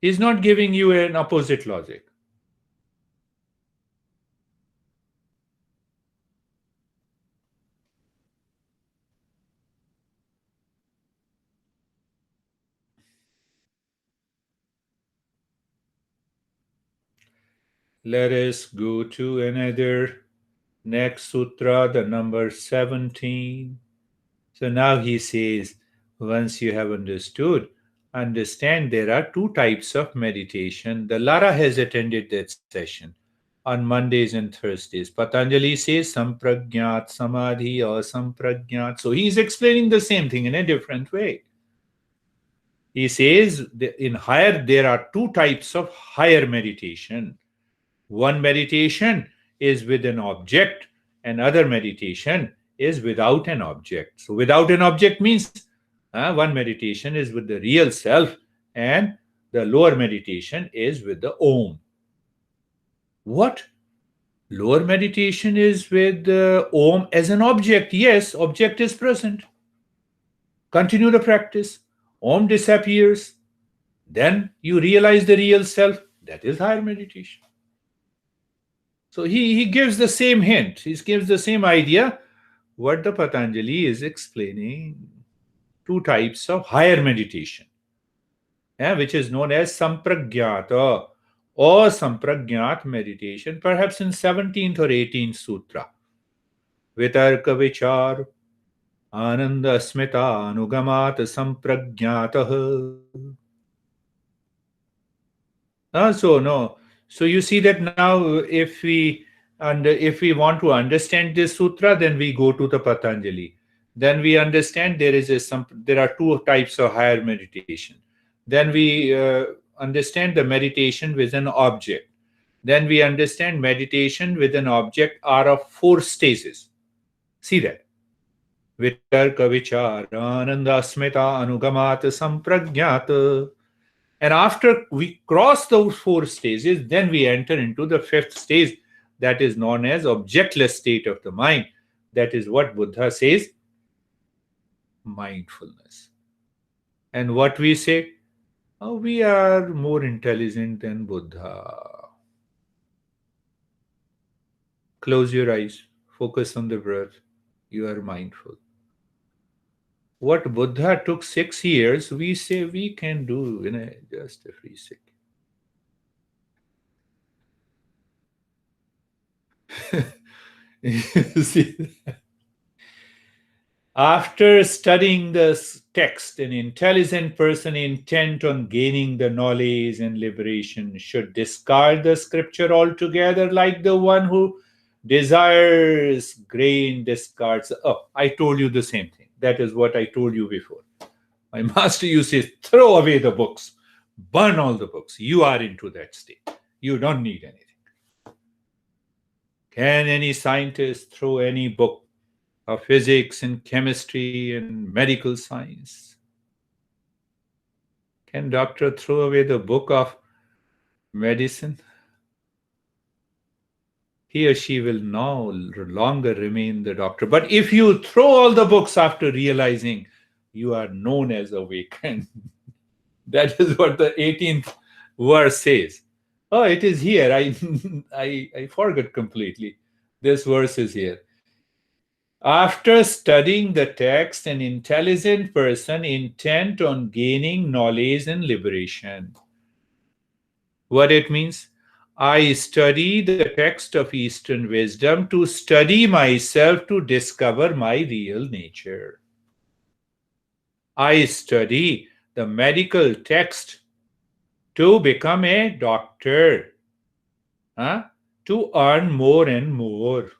He is not giving you an opposite logic. Let us go to another next sutra, the number 17. So now he says, once you have understand there are 2 types of meditation. The Lara has attended that session on Mondays and Thursdays. Patanjali says sampragyat samadhi or sampragyat. So he is explaining the same thing in a different way. He says in higher, there are 2 types of higher meditation. One meditation is with an object, and other meditation is without an object. So without an object means one meditation is with the real self, and the lower meditation is with the Om. What? Lower meditation is with the Om as an object. Yes, object is present. Continue the practice. Om disappears. Then you realize the real self. That is higher meditation. So he gives the same hint. He gives the same idea what the Patanjali is explaining. 2 types of higher meditation, which is known as sampragyata or sampragyat meditation, perhaps in 17th or 18th sutra. Vitarka vichar ananda smita anugamat sampragyatah. So no. So you see that now if we want to understand this sutra, then we go to the Patanjali. Then we understand there are two types of higher meditation. Then we understand the meditation with an object. Then we understand meditation with an object are of four stages. See that. Vitarka vichara ananda smita anugamat sampragyat. And after we cross those four stages, then we enter into the fifth stage, that is known as objectless state of the mind. That is what Buddha says, mindfulness. And what we say, oh, we are more intelligent than Buddha. Close your eyes, focus on the breath, you are mindful. What Buddha took 6 years, we say we can do in just a free second. You see, after studying this text, an intelligent person intent on gaining the knowledge and liberation should discard the scripture altogether, like the one who desires grain discards. Oh, I told you the same thing. That is what I told you before. My master used to say, throw away the books, burn all the books. You are into that state. You don't need anything. Can any scientist throw any book of physics and chemistry and medical science? Can doctor throw away the book of medicine? He or she will no longer remain the doctor. But if you throw all the books after realizing you are known as awakened, that is what the 18th verse says. Oh, it is here. I forgot completely. This verse is here. After studying the text, an intelligent person intent on gaining knowledge and liberation. What it means? I study the text of Eastern wisdom to study myself to discover my real nature. I study the medical text to become a doctor, to earn more and more,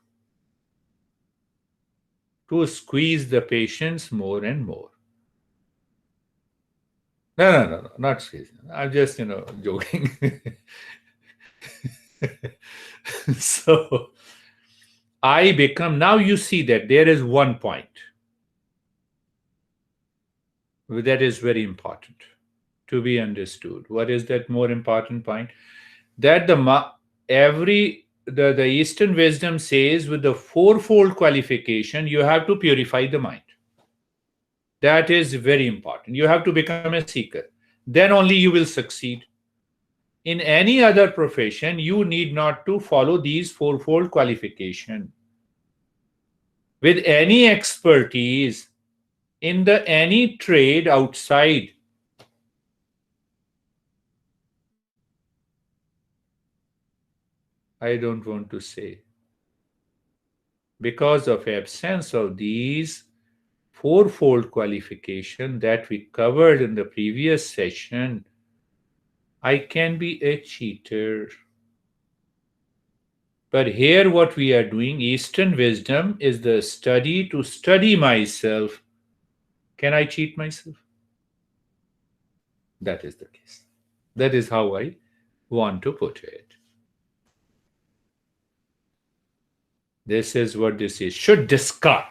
to squeeze the patients more and more. No, not squeezing. I'm just, joking. So I become, now you see that there is one point that is very important to be understood. What is that more important point? That the Eastern wisdom says with the fourfold qualification, you have to purify the mind. That is very important. You have to become a seeker. Then only you will succeed. In any other profession, you need not to follow these fourfold qualification. With any expertise in any trade outside, I don't want to say, because of absence of these fourfold qualification that we covered in the previous session, I can be a cheater. But here what we are doing, Eastern wisdom, is the study to study myself. Can I cheat myself? That is the case. That is how I want to put it. This is what this is. Should discard.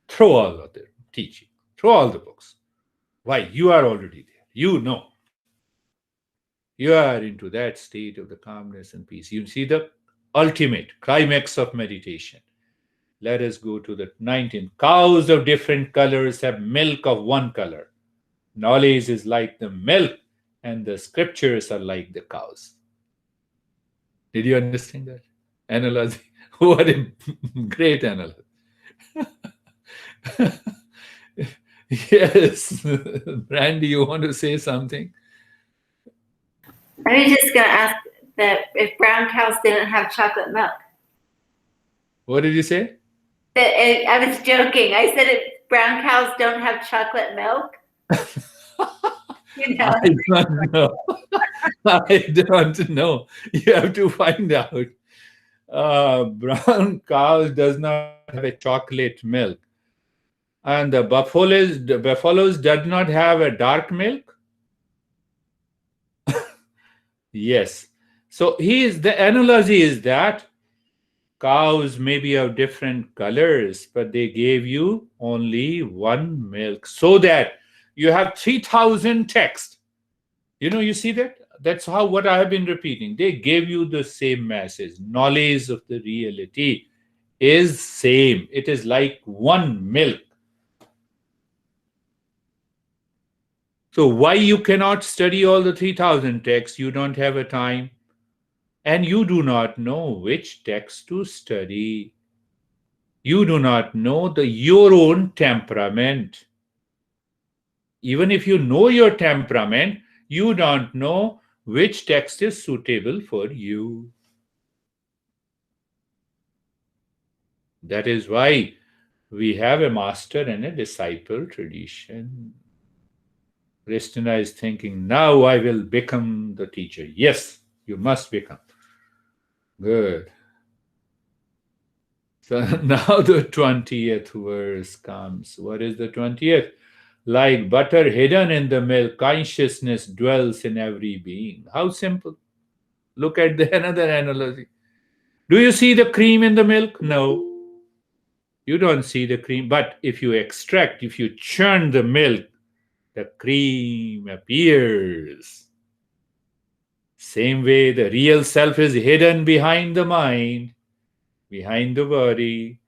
Throw all of the teaching. Throw all the books. Why? You are already there. You know. You are into that state of the calmness and peace. You see the ultimate climax of meditation. Let us go to the 19th. Cows of different colors have milk of one color. Knowledge is like the milk, and the scriptures are like the cows. Did you understand that analogy? What a great analogy. Yes. Brandy, you want to say something? I was just going to ask that if brown cows didn't have chocolate milk. What did you say? I was joking. I said if brown cows don't have chocolate milk. You know. I don't know. I don't know. You have to find out. Brown cows does not have a chocolate milk. And the buffaloes did not have a dark milk. Yes. So the analogy is that cows may be of different colors, but they gave you only one milk, so that you have 3,000 texts. You see that? That's how what I have been repeating. They gave you the same message. Knowledge of the reality is same. It is like one milk. So why you cannot study all the 3,000 texts? You don't have a time, and you do not know which text to study. You do not know your own temperament. Even if you know your temperament, you don't know which text is suitable for you. That is why we have a master and a disciple tradition. Kristina is thinking, now I will become the teacher. Yes, you must become. Good. So now the 20th verse comes. What is the 20th? Like butter hidden in the milk, consciousness dwells in every being. How simple. Look at another analogy. Do you see the cream in the milk? No. You don't see the cream. But if you churn the milk, the cream appears. Same way, the real self is hidden behind the mind, behind the body,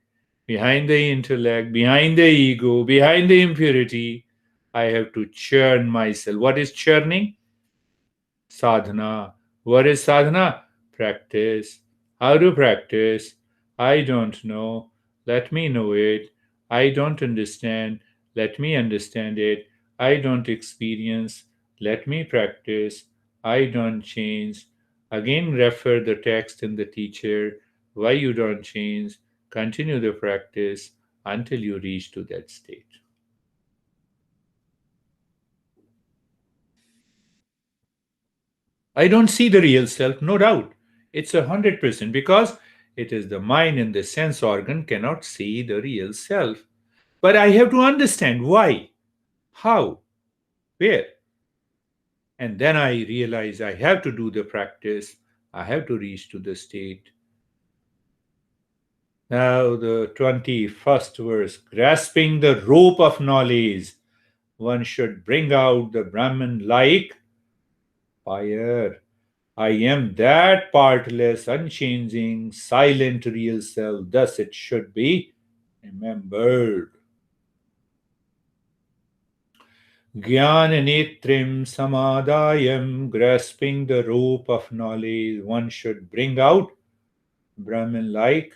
behind the intellect, behind the ego, behind the impurity. I have to churn myself. What is churning? Sadhana. What is sadhana? Practice. How to practice? I don't know. Let me know it. I don't understand. Let me understand it. I don't experience. Let me practice. I don't change. Again, refer the text and the teacher. Why you don't change? Continue the practice until you reach to that state. I don't see the real self, no doubt. It's 100% because it is the mind and the sense organ cannot see the real self. But I have to understand why, how, where. And then I realize I have to do the practice. I have to reach to the state. Now, the 21st verse, grasping the rope of knowledge, one should bring out the Brahman like fire. I am that partless, unchanging, silent real self. Thus it should be remembered. Gyan netrim samadayam, grasping the rope of knowledge, one should bring out Brahman like,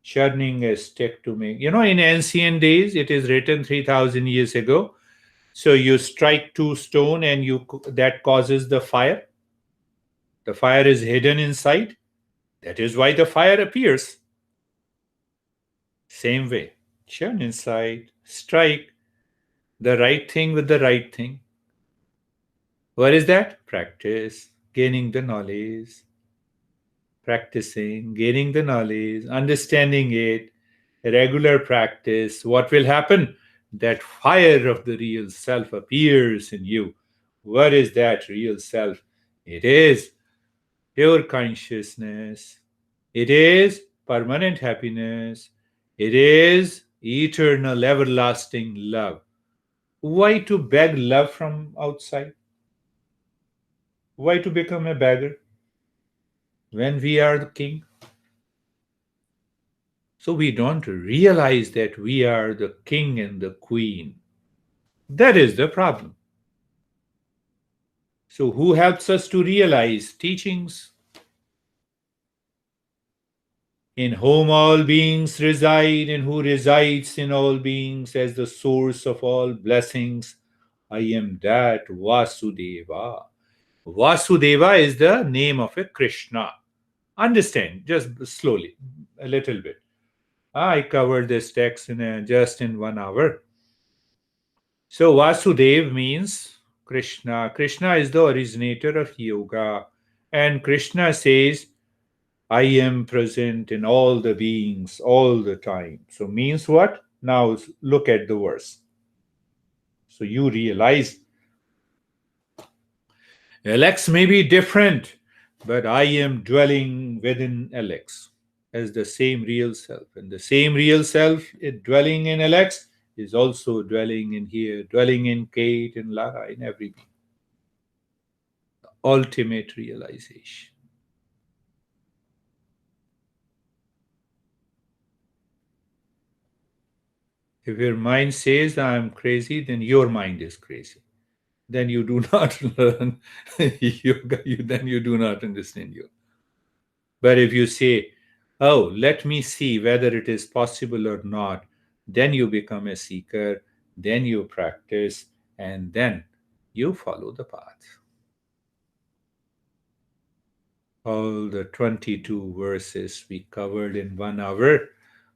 churning a stick to make. In ancient days, it is written 3,000 years ago. So you strike two stone and that causes the fire. The fire is hidden inside. That is why the fire appears. Same way, churn inside, strike the right thing with the right thing. What is that? Practice, gaining the knowledge, practicing, gaining the knowledge, understanding it, regular practice. What will happen? That fire of the real self appears in you. What is that real self? It is pure consciousness. It is permanent happiness. It is eternal, everlasting love. Why to beg love from outside? Why to become a beggar when we are the king? So we don't realize that we are the king and the queen. That is the problem. So who helps us to realize? Teachings. In whom all beings reside, and who resides in all beings as the source of all blessings. I am that Vasudeva. Vasudeva is the name of a Krishna. Understand, just slowly, a little bit. I covered this text just in 1 hour. So Vasudev means Krishna. Krishna is the originator of yoga. And Krishna says, I am present in all the beings all the time. So means what? Now look at the verse. So you realize Alex may be different, but I am dwelling within Alex as the same real self. And the same real self dwelling in Alex is also dwelling in here, dwelling in Kate and Lara, in every being. Ultimate realization. If your mind says I am crazy, then your mind is crazy. Then you do not learn yoga, then you do not understand yoga. But if you say, oh, let me see whether it is possible or not, then you become a seeker, then you practice, and then you follow the path. All the 22 verses we covered in 1 hour.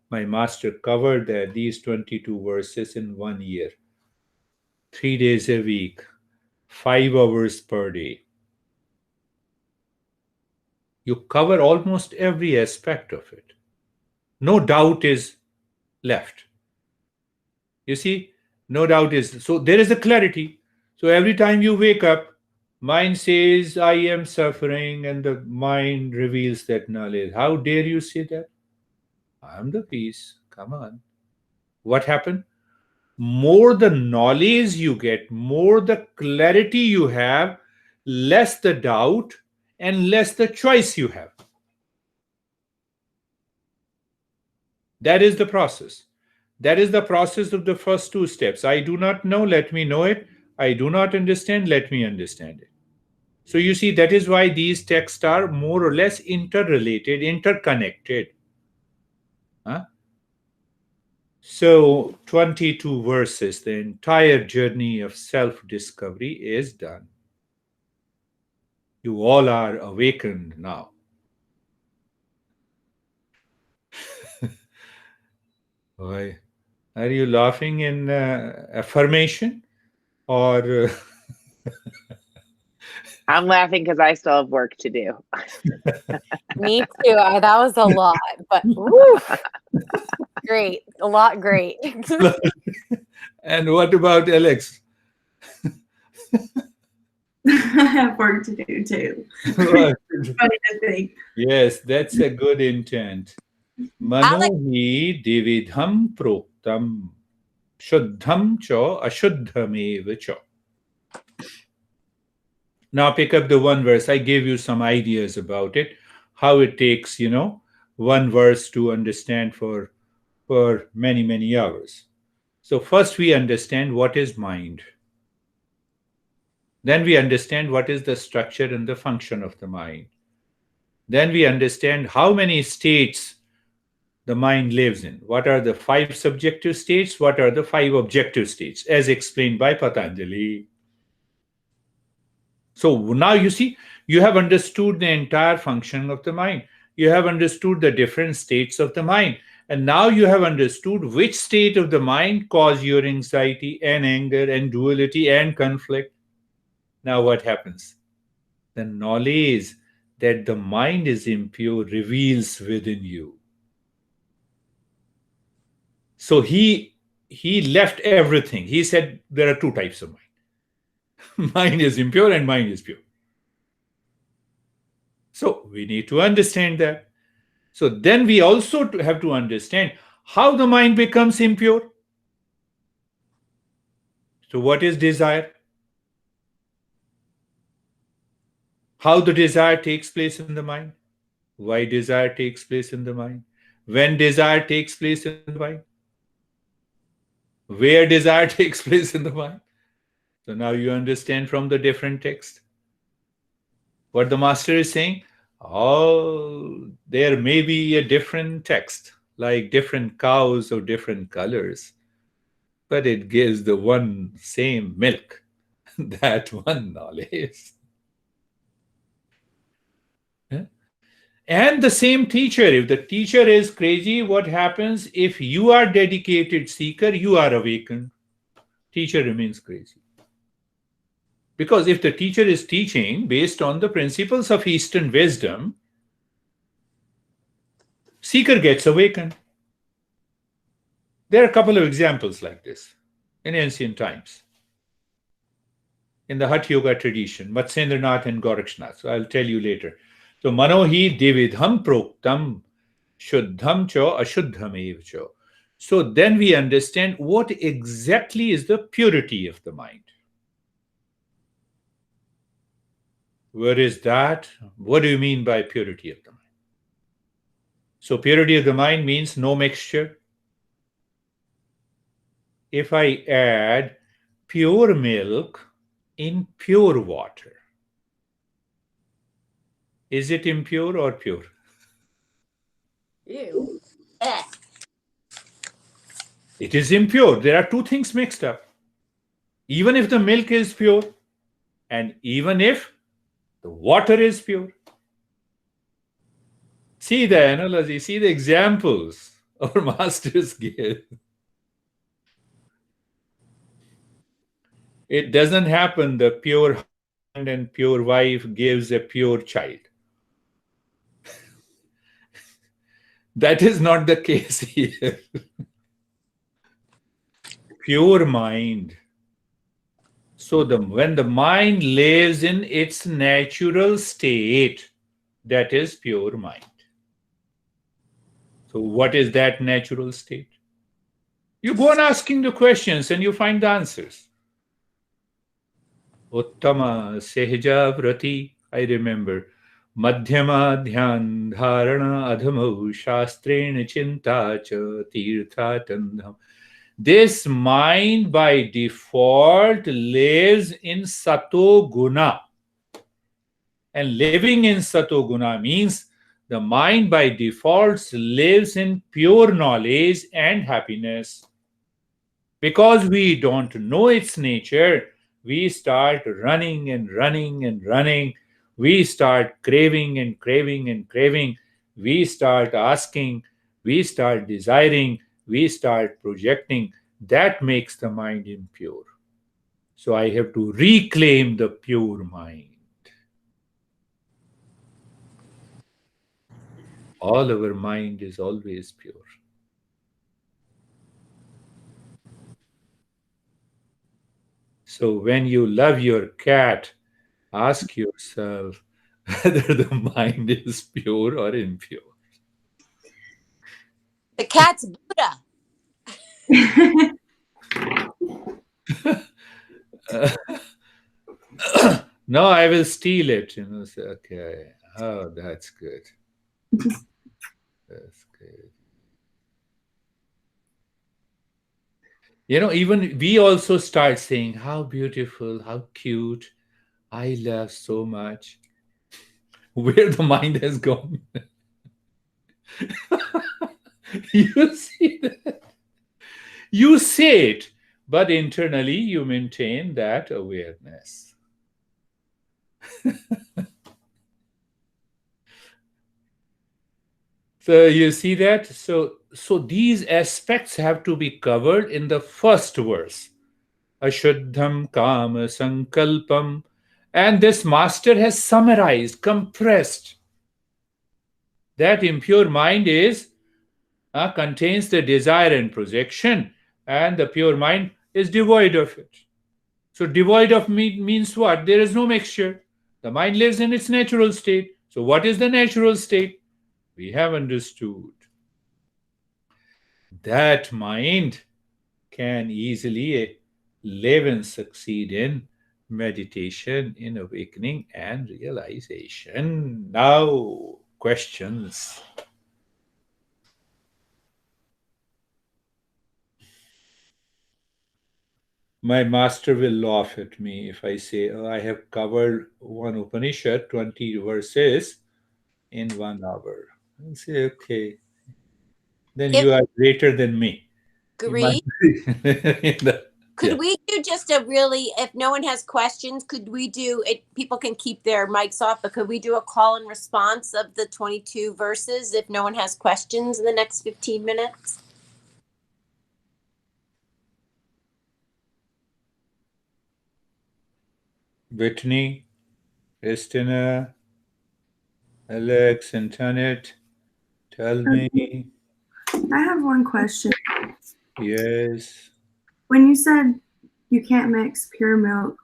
My master covered these 22 verses in 1 year. 3 days a week, 5 hours per day. You cover almost every aspect of it. No doubt is left. You see, no doubt is. So there is a clarity. So every time you wake up, mind says, I am suffering, and the mind reveals that knowledge. How dare you say that? I am the peace. Come on. What happened? More the knowledge you get, more the clarity you have, less the doubt and less the choice you have. That is the process. That is the process of the first 2 steps. I do not know, let me know it. I do not understand, let me understand it. So you see, that is why these texts are more or less interrelated, interconnected. Huh? So 22 verses, the entire journey of self-discovery is done. You all are awakened now. Why? Are you laughing in affirmation or? I'm laughing because I still have work to do. Me too. That was a lot, but woo, great. A lot great. And what about Alex? I have work to do too. What? Funny to think. Yes, that's a good intent. Mano hi dividham proktam shuddham cha ashuddhamev cha. Now pick up the one verse. I gave you some ideas about it, how it takes, one verse to understand for many, many hours. So first we understand what is mind. Then we understand what is the structure and the function of the mind. Then we understand how many states the mind lives in. What are the 5 subjective states? What are the 5 objective states, as explained by Patanjali? So now you see, you have understood the entire function of the mind. You have understood the different states of the mind. And now you have understood which state of the mind cause your anxiety and anger and duality and conflict. Now what happens? The knowledge that the mind is impure reveals within you. So he left everything. He said there are 2 types of mind. Mind is impure and mind is pure. So we need to understand that. So then we also have to understand how the mind becomes impure. So what is desire? How the desire takes place in the mind? Why desire takes place in the mind? When desire takes place in the mind? Where desire takes place in the mind? So now you understand from the different text what the master is saying. Oh, there may be a different text, like different cows or different colors, but it gives the one same milk, that one knowledge. Yeah? And the same teacher. If the teacher is crazy, what happens? If you are dedicated seeker, you are awakened. Teacher remains crazy. Because if the teacher is teaching based on the principles of Eastern wisdom, seeker gets awakened. There are a couple of examples like this in ancient times. In the Hatha Yoga tradition, Matsyendranath and Gorakshnath. So I'll tell you later. So Manohi Devidham Proktam Shuddham Cho Ashuddham Ev Cho. So then we understand what exactly is the purity of the mind. Where is that? What do you mean by purity of the mind? So purity of the mind means no mixture. If I add pure milk in pure water, is it impure or pure? Ew. Eh. It is impure. There are two things mixed up. Even if the milk is pure, and even if the water is pure. See the analogy, see the examples our masters give. It doesn't happen the pure husband and pure wife gives a pure child. That is not the case here. Pure mind. So when the mind lives in its natural state, that is pure mind. So what is that natural state? You go on asking the questions and you find the answers. Uttama Sehja Vrati, I remember. Madhyama Dhyan Dharana Adhamau Shastrena Chinta Cha Tirtha Tandham. This mind by default lives in Sato Guna. And living in Sato Guna means the mind by default lives in pure knowledge and happiness. Because we don't know its nature, we start running and running and running. We start craving and craving and craving. We start asking. We start desiring. We start projecting. That makes the mind impure. So I have to reclaim the pure mind. All our mind is always pure. So when you love your cat, ask yourself whether the mind is pure or impure. The cat's Buddha. No, I will steal it. Say, okay. Oh, that's good. That's good. Even we also start saying, how beautiful, how cute, I love so much. Where the mind has gone. You see that? You say it, but internally you maintain that awareness. So you see that? So these aspects have to be covered in the first verse. Ashuddham kama sankalpam. And this master has summarized, compressed. That impure mind contains the desire and projection, and the pure mind is devoid of it. So devoid of means what? There is no mixture. The mind lives in its natural state. So what is the natural state? We have understood. That mind can easily live and succeed in meditation, in awakening and realization. Now, questions. My master will laugh at me if I say, oh, I have covered one Upanishad, 20 verses in 1 hour. I'll say, okay, then If you are greater than me. You Girish, might- could Yeah. we do just a really, if no one has questions, could we do it? People can keep their mics off, but could we do a call and response of the 22 verses if no one has questions in the next 15 minutes? Whitney, Christina, Alex, Antoinette, tell me. I have one question. Yes. When you said you can't mix pure milk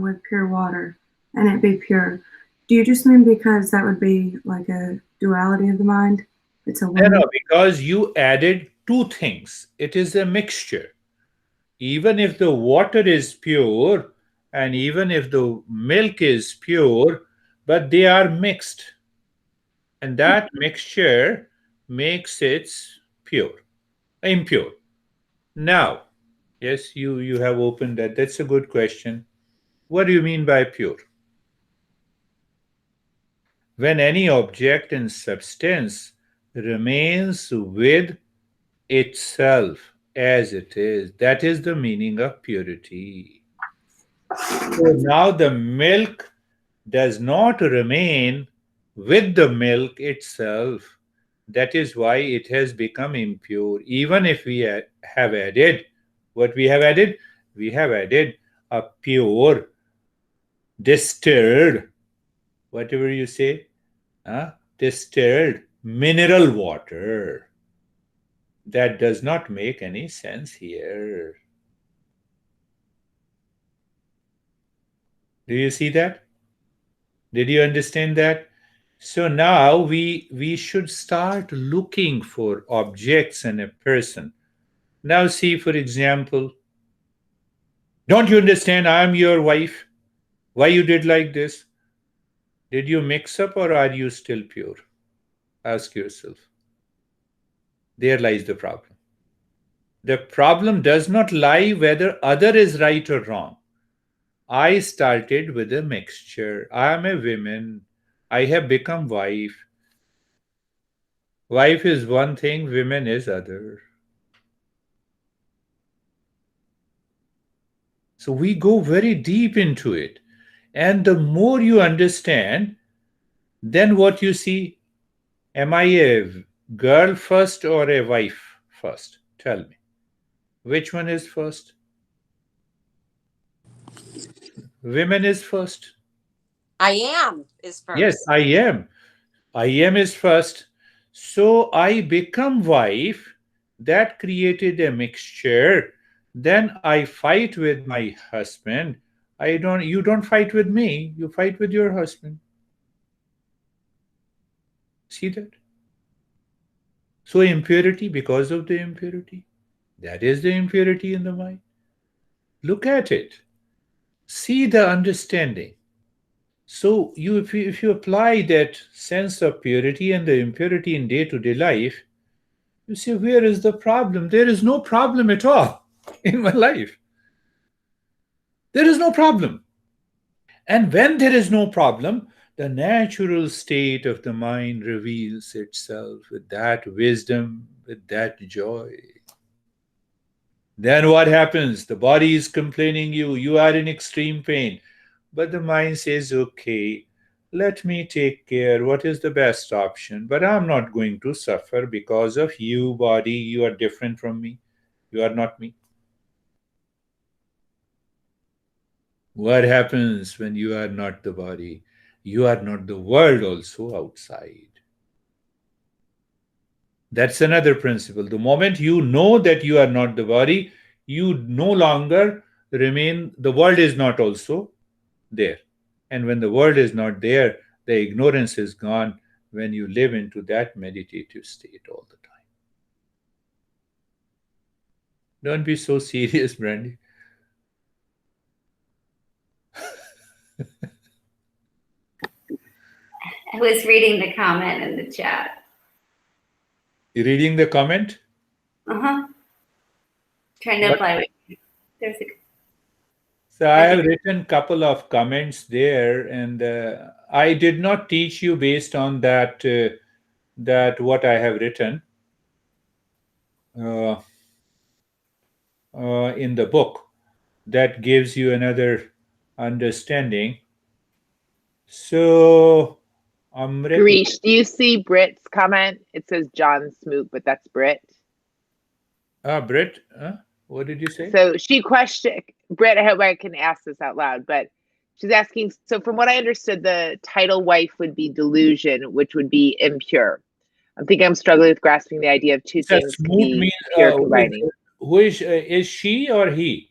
with pure water and it be pure, do you just mean because that would be like a duality of the mind? It's a No, one. no, because you added two things. It is a mixture. Even if the water is pure and even if the milk is pure, but they are mixed. And that mixture makes it pure, impure. Now, yes, you have opened that. That's a good question. What do you mean by pure? When any object in substance remains with itself as it is, that is the meaning of purity. So now the milk does not remain with the milk itself. That is why it has become impure. Even if we have added what we have added, we have added a pure, distilled, whatever you say, distilled mineral water. That does not make any sense here. Do you see that? Did you understand that? So now we should start looking for objects and a person. Now see, for example, don't you understand? I am your wife. Why you did like this? Did you mix up or are you still pure? Ask yourself. There lies the problem. The problem does not lie whether other is right or wrong. I started with a mixture. I am a woman. I have become wife. Wife is one thing, women is other. So we go very deep into it. And the more you understand, then what you see, am I a girl first or a wife first? Tell me. Which one is first? Women is first. I am is Yes, first. I am. I am is first. So I become wife. That created a mixture. Then I fight with my husband. You don't fight with me, you fight with your husband. See that? So impurity because of the impurity. That is the impurity in the mind. Look at it. See the understanding. So if you apply that sense of purity and the impurity in day-to-day life, you say, where is the problem? There is no problem at all in my life. There is no problem. And when there is no problem, the natural state of the mind reveals itself with that wisdom, with that joy. Then what happens? The body is complaining you are in extreme pain. But the mind says, okay, let me take care. What is the best option? But I'm not going to suffer because of you, body. You are different from me. You are not me. What happens when you are not the body? You are not the world also outside. That's another principle. The moment you know that you are not the body, you no longer remain, the world is not also there. And when the world is not there, the ignorance is gone when you live into that meditative state all the time. Don't be so serious, Brandy. I was reading the comment in the chat. You reading the comment? Uh-huh. Trying to What? apply. There's a So I have written couple of comments there, and I did not teach you based on that what I have written uh, in the book. That gives you another understanding. So, Amrit, Girish, do you see Britt's comment? It says John Smoot, but that's Britt. Britt, what did you say? So she questioned, Britt, I hope I can ask this out loud, but she's asking, so from what I understood, the title wife would be delusion, which would be impure. I'm struggling with grasping the idea of two That things can smooth be means pure combining. Who is she or he?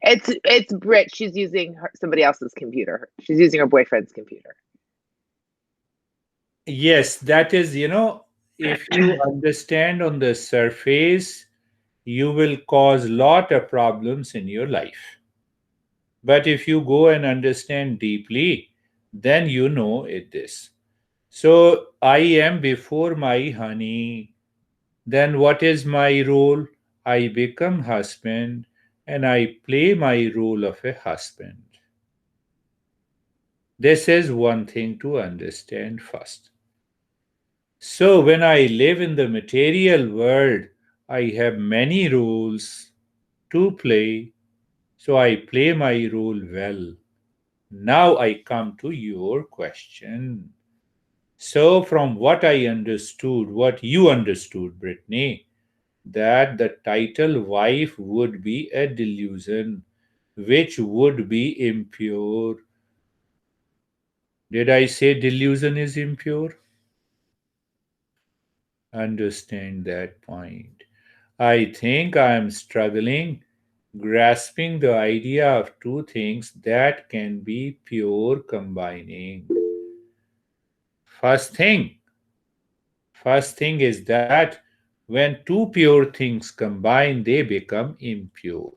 It's Brit. She's using somebody else's computer. She's using her boyfriend's computer. Yes, that is, if you understand on the surface, you will cause lot of problems in your life. But if you go and understand deeply, then you know it is. So I am before my honey. Then what is my role? I become husband and I play my role of a husband. This is one thing to understand first. So when I live in the material world, I have many roles to play. So I play my role well. Now I come to your question. So, from what I understood, what you understood, Brittany, that the title wife would be a delusion, which would be impure. Did I say delusion is impure? Understand that point. I think I am struggling grasping the idea of two things that can be pure combining. First thing, First thing is that when two pure things combine, they become impure.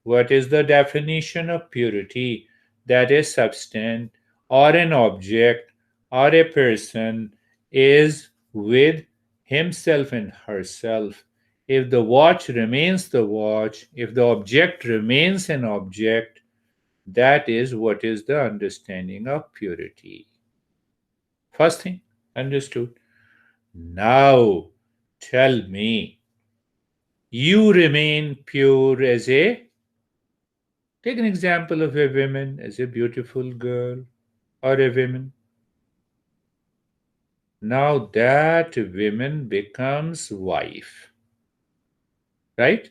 What is the definition of purity? That a substance or an object or a person is with himself and herself. If the watch remains the watch, if the object remains an object, that is what is the understanding of purity. First thing, understood. Now, tell me, you remain pure as a. Take an example of a woman as a beautiful girl or a woman. Now that woman becomes wife, right?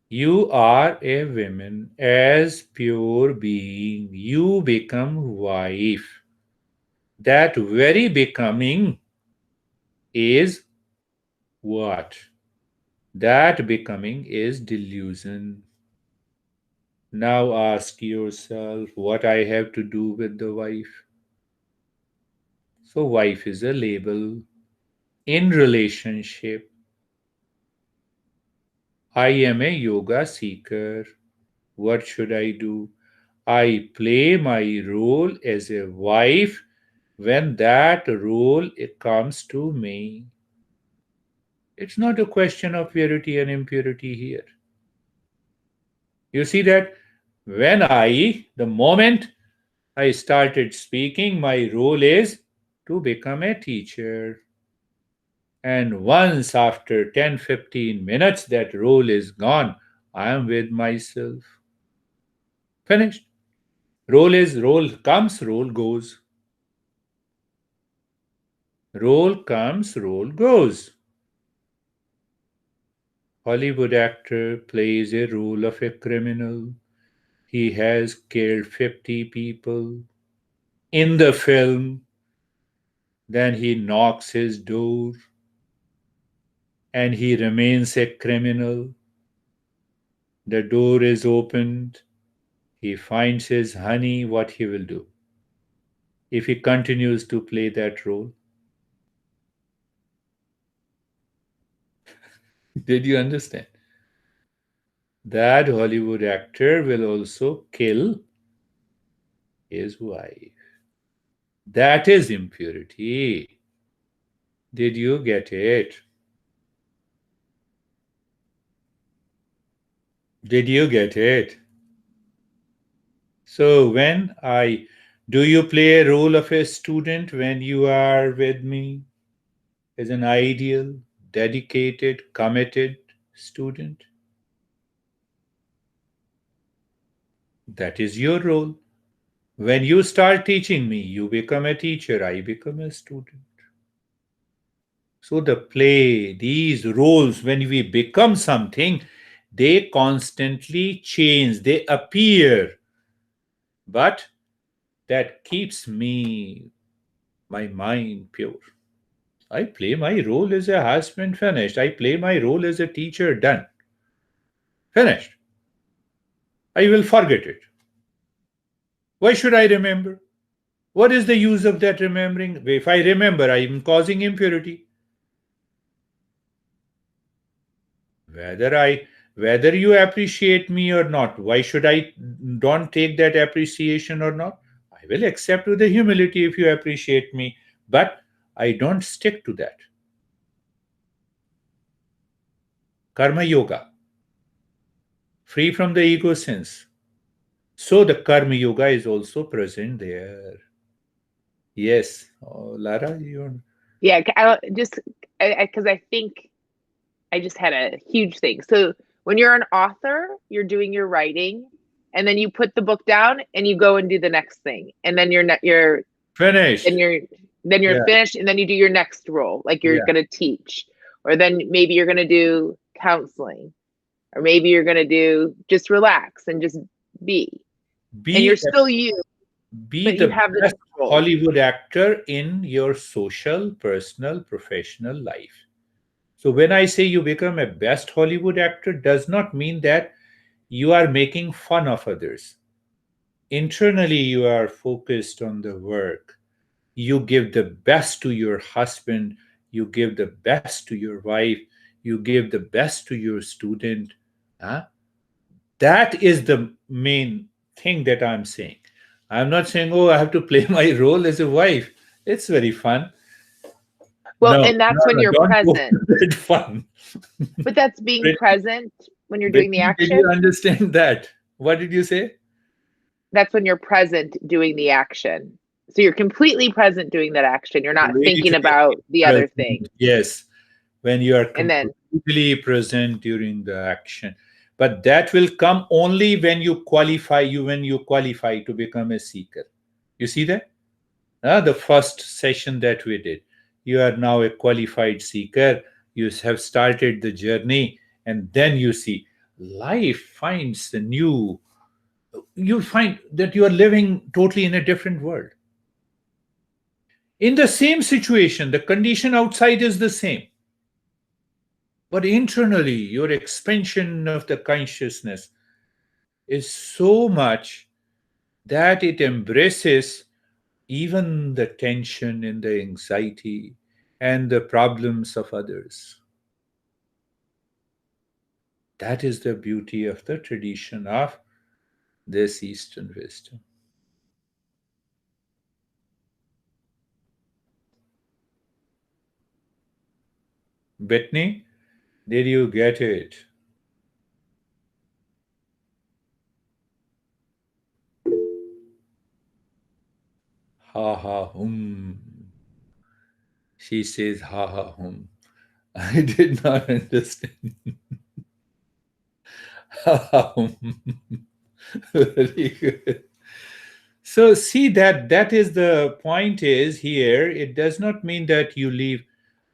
You are a woman as pure being. You become wife. That very becoming is what? That becoming is delusion. Now ask yourself what I have to do with the wife. So, wife is a label. In relationship, I am a yoga seeker. What should I do? I play my role as a wife when that role comes to me. It's not a question of purity and impurity here. You see that the moment I started speaking, my role is to become a teacher. And once after 10-15 minutes, that role is gone. I am with myself. Finished. Role comes, role goes. Role comes, role goes. Hollywood actor plays a role of a criminal. He has killed 50 people. In the film, then he knocks his door and he remains a criminal. The door is opened. He finds his honey. What he will do? If he continues to play that role. Did you understand? That Hollywood actor will also kill his wife. That is impurity. Did you get it? Did you get it? So, do you play a role of a student when you are with me as an ideal, dedicated, committed student? That is your role. When you start teaching me, you become a teacher, I become a student. So these roles, when we become something, they constantly change, they appear. But that keeps my mind pure. I play my role as a husband, finished. I play my role as a teacher, done. Finished. I will forget it. Why should I remember? What is the use of that remembering? If I remember, I am causing impurity. Whether you appreciate me or not, why should I don't take that appreciation or not? I will accept with the humility if you appreciate me, but I don't stick to that. Karma yoga, free from the ego sense. So the karma yoga is also present there. Yes. Oh, Lara, you Yeah, because I think I just had a huge thing. So when you're an author, you're doing your writing, and then you put the book down and you go and do the next thing, and then you're finished. then you're Yeah. finished, and then you do your next role, like you're Yeah. going to teach, or then maybe you're going to do counseling, or maybe you're going to do just relax and just be, and you're still you, Be but you the have the best next role. Hollywood actor in your social, personal, professional life. So when I say you become a best Hollywood actor, does not mean that you are making fun of others. Internally, you are focused on the work. You give the best to your husband, you give the best to your wife, you give the best to your student. Huh? That is the main thing that I'm saying. I'm not saying, oh, I have to play my role as a wife. It's very fun. Well, No, and that's when you're don't go present. for that fun. But that's being present when you're doing the Did action. you understand that? What did you say? That's when you're present doing the action. So you're completely present doing that action. You're not Really thinking about the other thing. present. Yes, when you are And then completely present during the action. But that will come only when you qualify to become a seeker. You see that? The first session that we did. You are now a qualified seeker. You have started the journey, and then you see life finds the new. You find that you are living totally in a different world. In the same situation, the condition outside is the same. But internally, your expansion of the consciousness is so much that it embraces even the tension and the anxiety and the problems of others. That is the beauty of the tradition of this Eastern wisdom. Bethany, did you get it? Ha ha hum. She says ha ha hum. I did not understand. Ha ha hum. Very good. So see that is the point is here. It does not mean that you leave